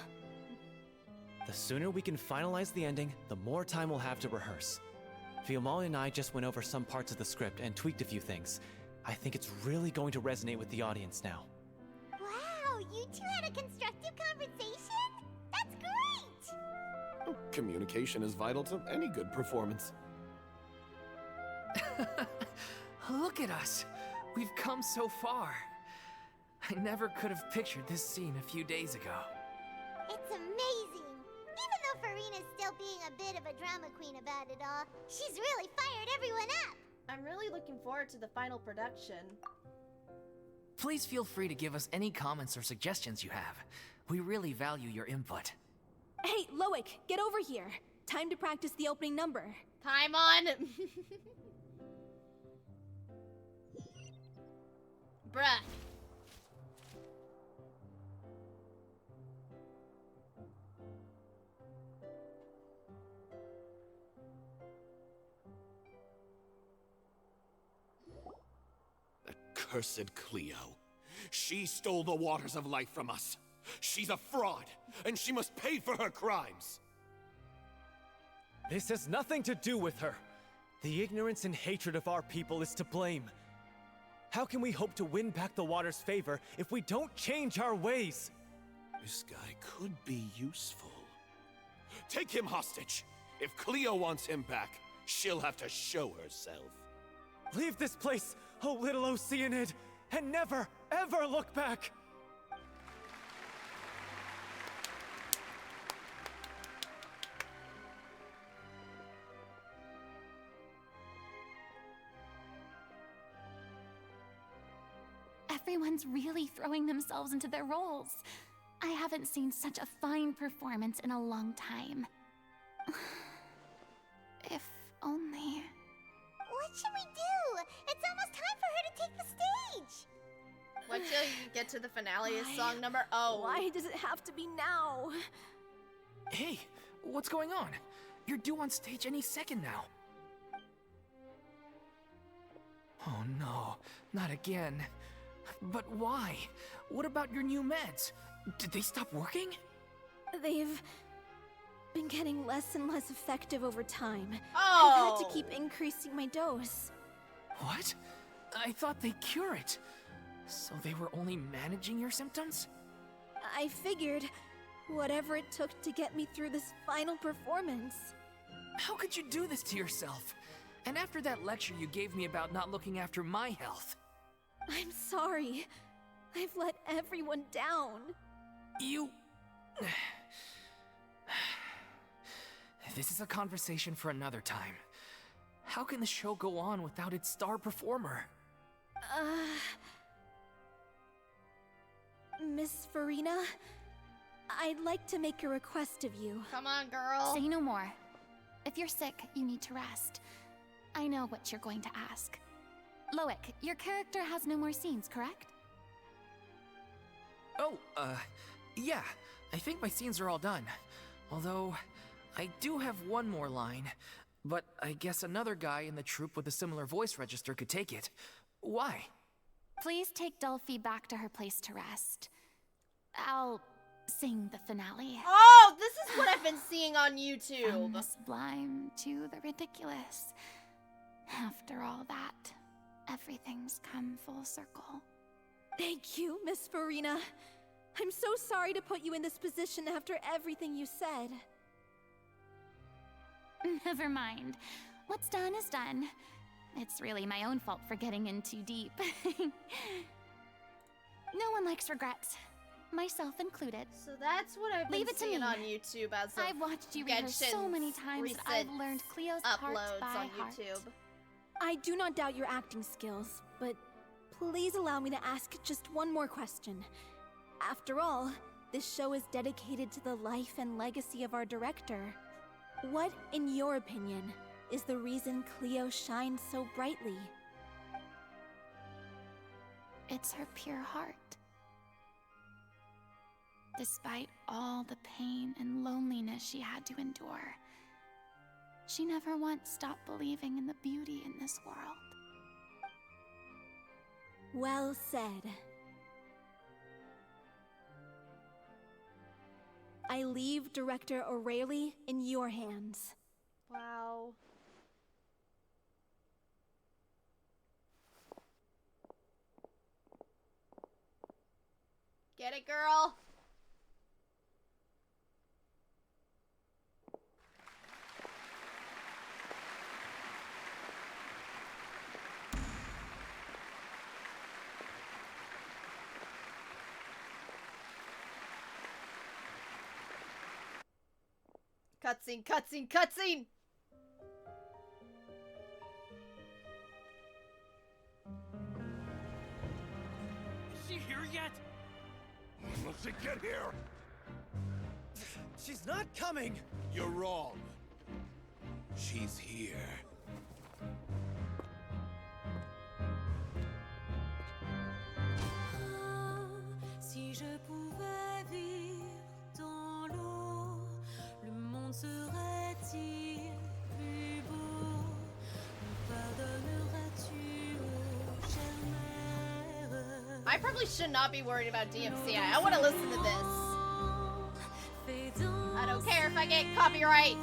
The sooner we can finalize the ending, the more time we'll have to rehearse. Fiamma and I just went over some parts of the script and tweaked a few things. I think it's really going to resonate with the audience now. Wow, you two had a constructive conversation? That's great! Communication is vital to any good performance. Look at us. We've come so far. I never could have pictured this scene a few days ago. It's amazing! Even though Furina's still being a bit of a drama queen about it all, she's really fired everyone up! I'm really looking forward to the final production. Please feel free to give us any comments or suggestions you have. We really value your input. Hey, Loic, get over here. Time to practice the opening number. Time on! Bruh. That cursed Cleo. She stole the waters of life from us. She's a fraud, and she must pay for her crimes. This has nothing to do with her. The ignorance and hatred of our people is to blame. How can we hope to win back the water's favor if we don't change our ways? This guy could be useful. Take him hostage. If Cleo wants him back, she'll have to show herself. Leave this place, oh little Oceanid, and never, ever look back! everyone's really throwing themselves into their roles. I haven't seen such a fine performance in a long time. If only... What should we do? It's almost time for her to take the stage! Wait till you get to the finale of song number... Oh. Why does it have to be now? Hey, what's going on? You're due on stage any second now. Oh no, not again. But why? What about your new meds? Did they stop working? They've been getting less and less effective over time. Oh! I've had to keep increasing my dose. What? I thought they cure it. So they were only managing your symptoms? I figured whatever it took to get me through this final performance. How could you do this to yourself? And after that lecture you gave me about not looking after my health. I'm sorry. I've let everyone down. You... This is a conversation for another time. How can the show go on without its star performer? Miss Furina, I'd like to make a request of you. Come on, girl. Say no more. If you're sick, you need to rest. I know what you're going to ask. Loic, your character has no more scenes, correct? Oh, yeah. I think my scenes are all done. Although, I do have one more line. But I guess another guy in the troupe with a similar voice register could take it. Why? Please take Delphi back to her place to rest. I'll sing the finale. Oh, this is what I've been seeing on YouTube. From the sublime to the ridiculous. After all that, everything's come full circle. Thank you, Miss Furina. I'm so sorry to put you in this position after everything you said. Never mind. What's done is done. It's really my own fault for getting in too deep. No one likes regrets. Myself included. So that's what I've been Leave it to seeing me. on YouTube as of I've watched you rehearse so many times that I've learned Cleo's part uploads by on heart. YouTube. I do not doubt your acting skills, but please allow me to ask just one more question. After all, this show is dedicated to the life and legacy of our director. What, in your opinion, is the reason Cleo shines so brightly? It's her pure heart. Despite all the pain and loneliness she had to endure, she never once stopped believing in the beauty in this world. Well said. I leave Director O'Reilly in your hands. Wow. Get it, girl? Cutscene, cutscene, cutscene! Is she here yet? Let's get here! She's not coming! You're wrong. She's here. Si je pouvais vivre dans l'eau, le monde serait-il plus beau? Me pardonneras-tu, ô chère mère? I probably should not be worried about DMCA. I want to listen to this. I don't care if I get copyright.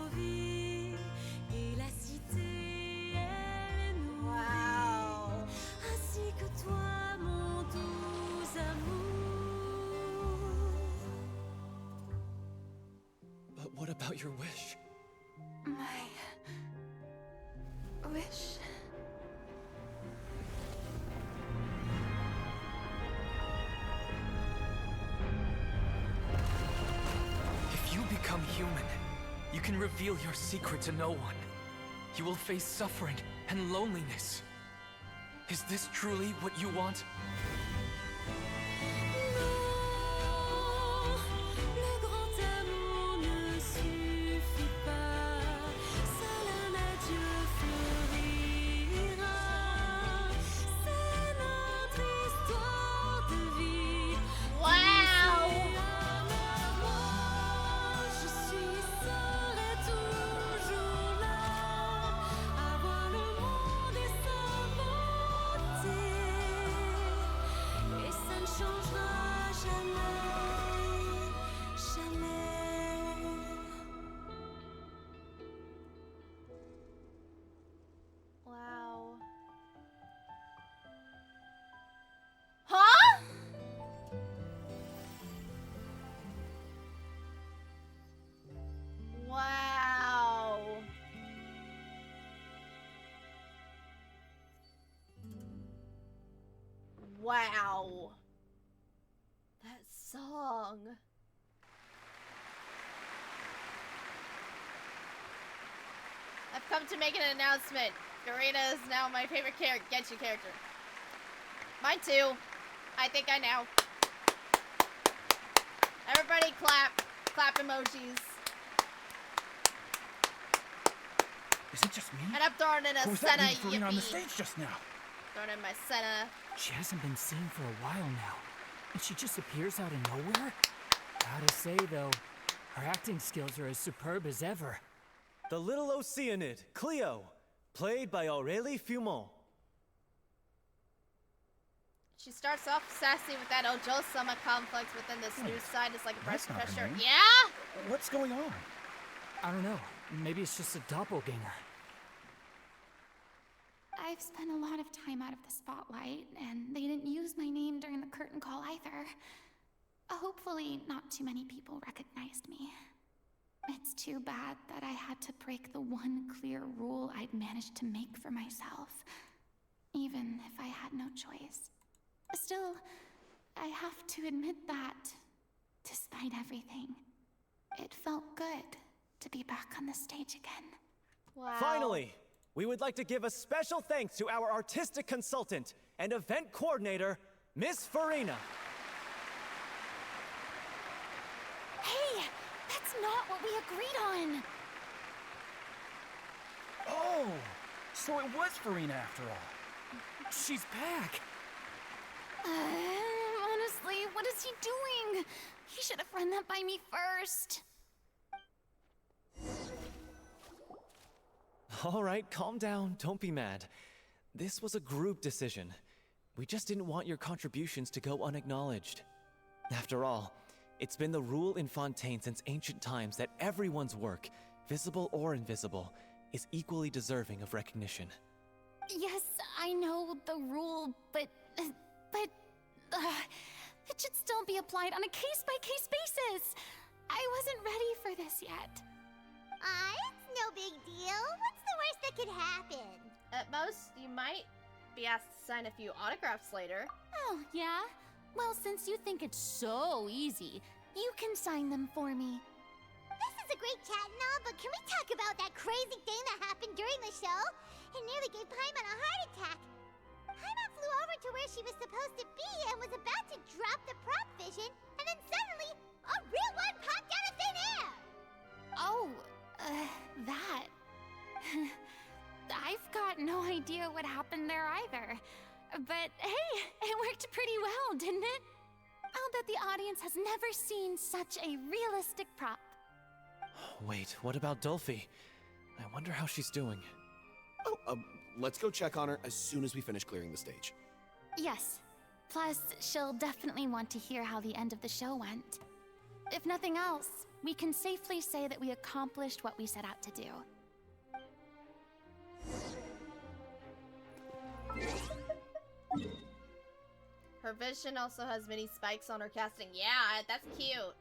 Wow. Ainsi que toi, mon doux amour. But what about your wish? My wish. If you become human, you can reveal your secret to no one. You will face suffering and loneliness. Is this truly what you want? Wow. That song. I've come to make an announcement. Furina is now my favorite Genshin character. Mine too. I think I know. Everybody clap. Clap emojis. Is it just me? And I'm throwing in a Or was that Senna me Furina on the yippee. stage just now? Throwing in my Senna. She hasn't been seen for a while now, and she just appears out of nowhere? Gotta say, though, her acting skills are as superb as ever. The little Oceanid, Cleo, played by Aurélie Fumont. She starts off sassy with that Ojo-sama complex, but then this new side is like a breath that's not her pressure. name. Yeah? What's going on? I don't know. Maybe it's just a doppelganger. I've spent a lot of time out of the spotlight, and they didn't use my name during the curtain call either. Hopefully, not too many people recognized me. It's too bad that I had to break the one clear rule I'd managed to make for myself, even if I had no choice. Still, I have to admit that, despite everything, it felt good to be back on the stage again. Wow. Finally, we would like to give a special thanks to our artistic consultant and event coordinator, Miss Furina. Hey, that's not what we agreed on! Oh, so it was Furina after all. She's back. Honestly, what is he doing? He should have run that by me first. All right, calm down, don't be mad. This was a group decision. We just didn't want your contributions to go unacknowledged. After all, it's been the rule in Fontaine since ancient times that everyone's work, visible or invisible, is equally deserving of recognition. Yes, I know the rule, but it should still be applied on a case-by-case basis. I wasn't ready for this yet. It's no big deal. What's the worst that could happen? At most, you might be asked to sign a few autographs later. Oh, yeah? Well, since you think it's so easy, you can sign them for me. This is a great chat and all, but can we talk about that crazy thing that happened during the show? It nearly gave Paimon a heart attack. Paimon flew over to where she was supposed to be and was about to drop the prop vision, and then suddenly, a real one popped out of thin air! Oh, that. I've got no idea what happened there either. But hey, it worked pretty well, didn't it? I'll bet the audience has never seen such a realistic prop. Wait, what about Dolphy? I wonder how she's doing. Oh, let's go check on her as soon as we finish clearing the stage. Yes. Plus, she'll definitely want to hear how the end of the show went. If nothing else, we can safely say that we accomplished what we set out to do. Her vision also has many spikes on her casting. Yeah, that's cute.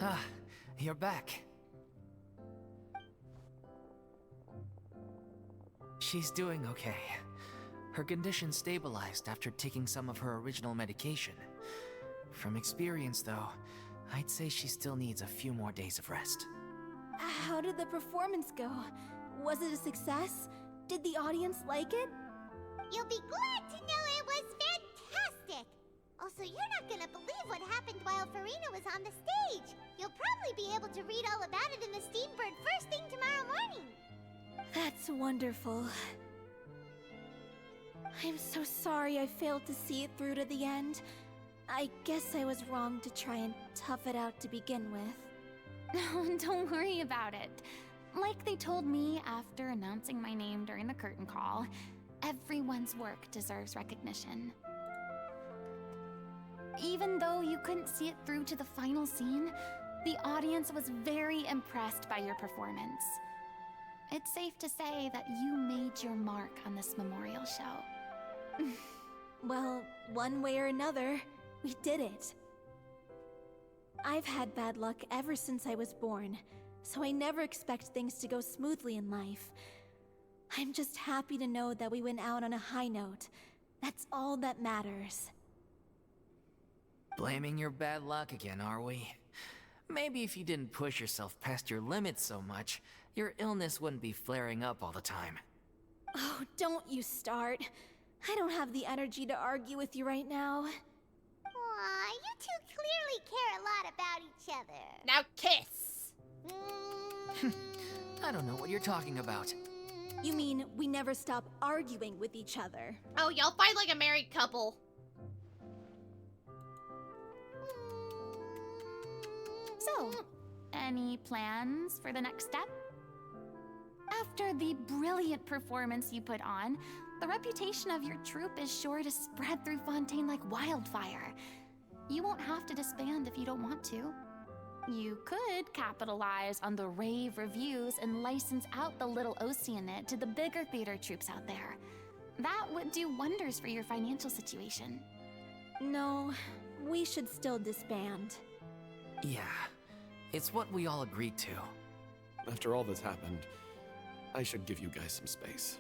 Ah, you're back. She's doing okay. Her condition stabilized after taking some of her original medication. From experience, though, I'd say she still needs a few more days of rest. How did the performance go? Was it a success? Did the audience like it? You'll be glad to know it was fantastic! Also, you're not gonna believe what happened while Furina was on the stage. You'll probably be able to read all about it in the Steambird first thing tomorrow morning. That's wonderful. I'm so sorry I failed to see it through to the end. I guess I was wrong to try and tough it out to begin with. Don't worry about it. Like they told me after announcing my name during the curtain call, Everyone's work deserves recognition. Even though you couldn't see it through to the final scene, the audience was very impressed by your performance. It's safe to say that you made your mark on this memorial show. Well, one way or another, we did it. I've had bad luck ever since I was born, so I never expect things to go smoothly in life. I'm just happy to know that we went out on a high note. That's all that matters. Blaming your bad luck again, are we? Maybe if you didn't push yourself past your limits so much, your illness wouldn't be flaring up all the time. Oh, don't you start. I don't have the energy to argue with you right now. Aw, you two clearly care a lot about each other. Now kiss! I don't know what you're talking about. You mean we never stop arguing with each other? Oh, y'all fight like a married couple. So, any plans for the next step? After the brilliant performance you put on, the reputation of your troupe is sure to spread through Fontaine like wildfire. You won't have to disband if you don't want to. You could capitalize on the rave reviews and license out the Little Oceanit to the bigger theater troupes out there. That would do wonders for your financial situation. No, we should still disband. Yeah, it's what we all agreed to. After all that's happened, I should give you guys some space.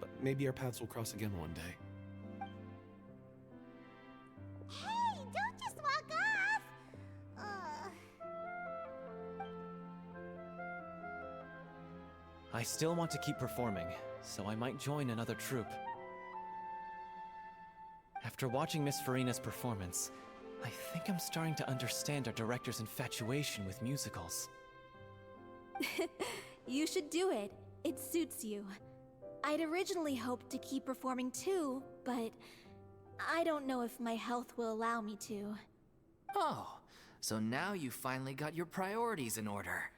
But maybe our paths will cross again one day. Hey, don't just walk off! I still want to keep performing, so I might join another troupe. After watching Miss Furina's performance, I think I'm starting to understand our director's infatuation with musicals. You should do it. It suits you. I'd originally hoped to keep performing too, but I don't know if my health will allow me to. Oh, so now you finally got your priorities in order.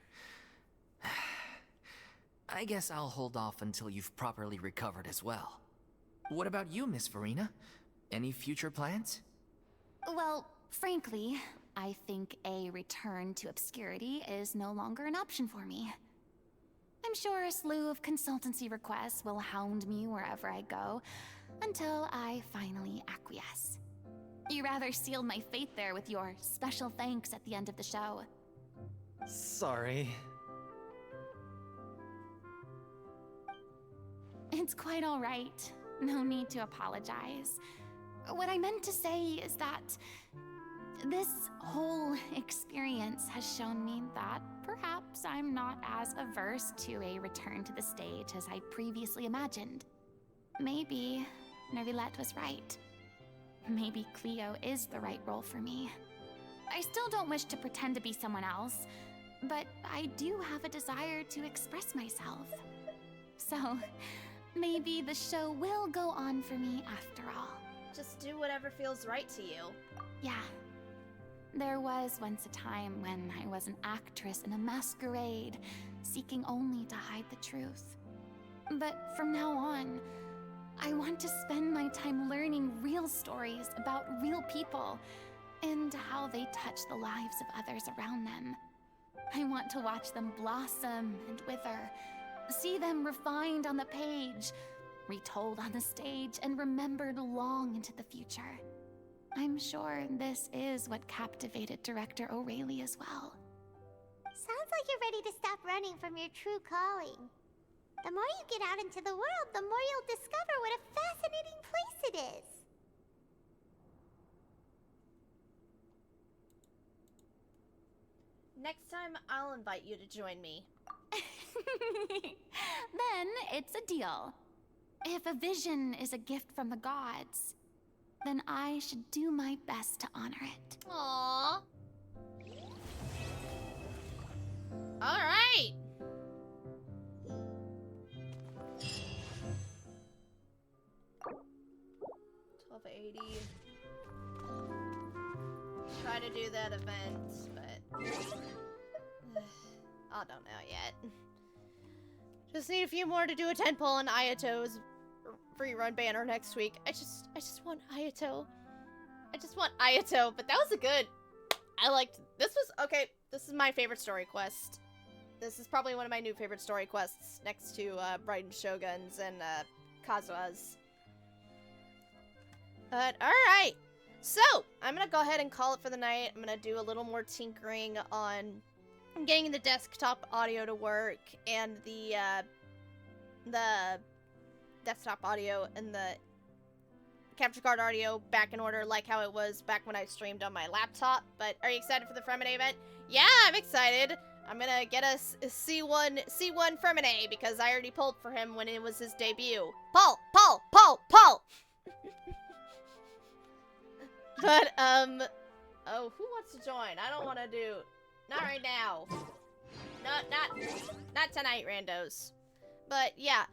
I guess I'll hold off until you've properly recovered as well. What about you, Miss Furina? Any future plans? Well, frankly, I think a return to obscurity is no longer an option for me. I'm sure a slew of consultancy requests will hound me wherever I go, until I finally acquiesce. You rather sealed my fate there with your special thanks at the end of the show. Sorry. It's quite all right. No need to apologize. What I meant to say is that this whole experience has shown me that perhaps I'm not as averse to a return to the stage as I previously imagined. Maybe Nervilette was right. Maybe Cleo is the right role for me. I still don't wish to pretend to be someone else, but I do have a desire to express myself. So, maybe the show will go on for me after all. Just do whatever feels right to you. Yeah. There was once a time when I was an actress in a masquerade, seeking only to hide the truth. But from now on, I want to spend my time learning real stories about real people and how they touch the lives of others around them. I want to watch them blossom and wither, see them refined on the page, retold on the stage, and remembered long into the future. I'm sure this is what captivated director O'Reilly as well. Sounds like you're ready to stop running from your true calling. The more you get out into the world, the more you'll discover what a fascinating place it is. Next time, I'll invite you to join me. Then it's a deal. If a vision is a gift from the gods, then I should do my best to honor it. Aww. All right. $12.80. Try to do that event, but I don't know yet. Just need a few more to do a 10 pull on Ayato's free run banner next week. I just want Ayato. I just want Ayato, but that was a good... I liked... This was... Okay, this is my favorite story quest. This is probably one of my new favorite story quests next to Raiden Shoguns and Kazuha's. But, alright. So, I'm gonna go ahead and call it for the night. I'm gonna do a little more tinkering on getting the desktop audio to work and the desktop audio and the capture card audio back in order like how it was back when I streamed on my laptop. But are you excited for the Fremine event? Yeah, I'm excited. I'm gonna get us a C1 Fremine because I already pulled for him when it was his debut. Paul! But, oh, who wants to join? I don't want to do... Not right now. Not tonight, randos. But, yeah.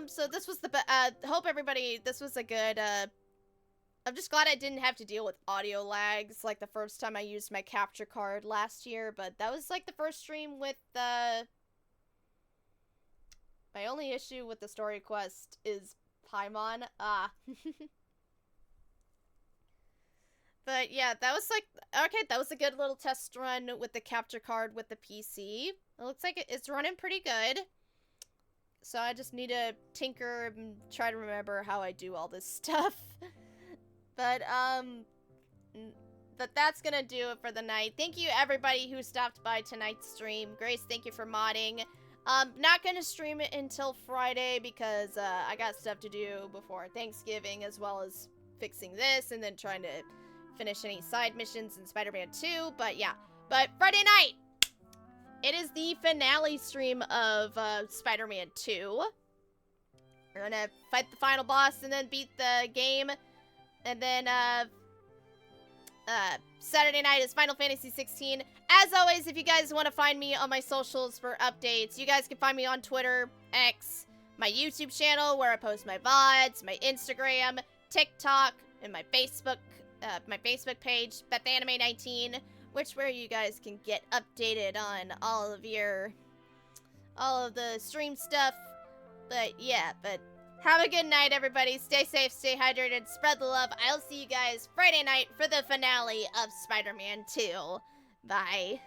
So this was the... hope everybody... This was a good, I'm just glad I didn't have to deal with audio lags like the first time I used my capture card last year, but that was, like, the first stream with, my only issue with the story quest is Paimon. But yeah, that was like, okay, that was a good little test run with the capture card with the PC. It looks like it's running pretty good. So I just need to tinker and try to remember how I do all this stuff. But that's gonna do it for the night. Thank you everybody who stopped by tonight's stream. Grace, thank you for modding. Not gonna stream it until Friday because I got stuff to do before Thanksgiving, as well as fixing this and then trying to finish any side missions in Spider-Man 2, but yeah. But Friday night, it is the finale stream of Spider-Man 2. We're gonna fight the final boss and then beat the game. And then, Saturday night is Final Fantasy 16. As always, if you guys want to find me on my socials for updates, you guys can find me on Twitter, X, my YouTube channel where I post my VODs, my Instagram, TikTok, and my Facebook page, BethAnime19, where you guys can get updated on all of the stream stuff. But yeah, have a good night, everybody. Stay safe, stay hydrated, spread the love. I'll see you guys Friday night for the finale of Spider-Man 2. Bye.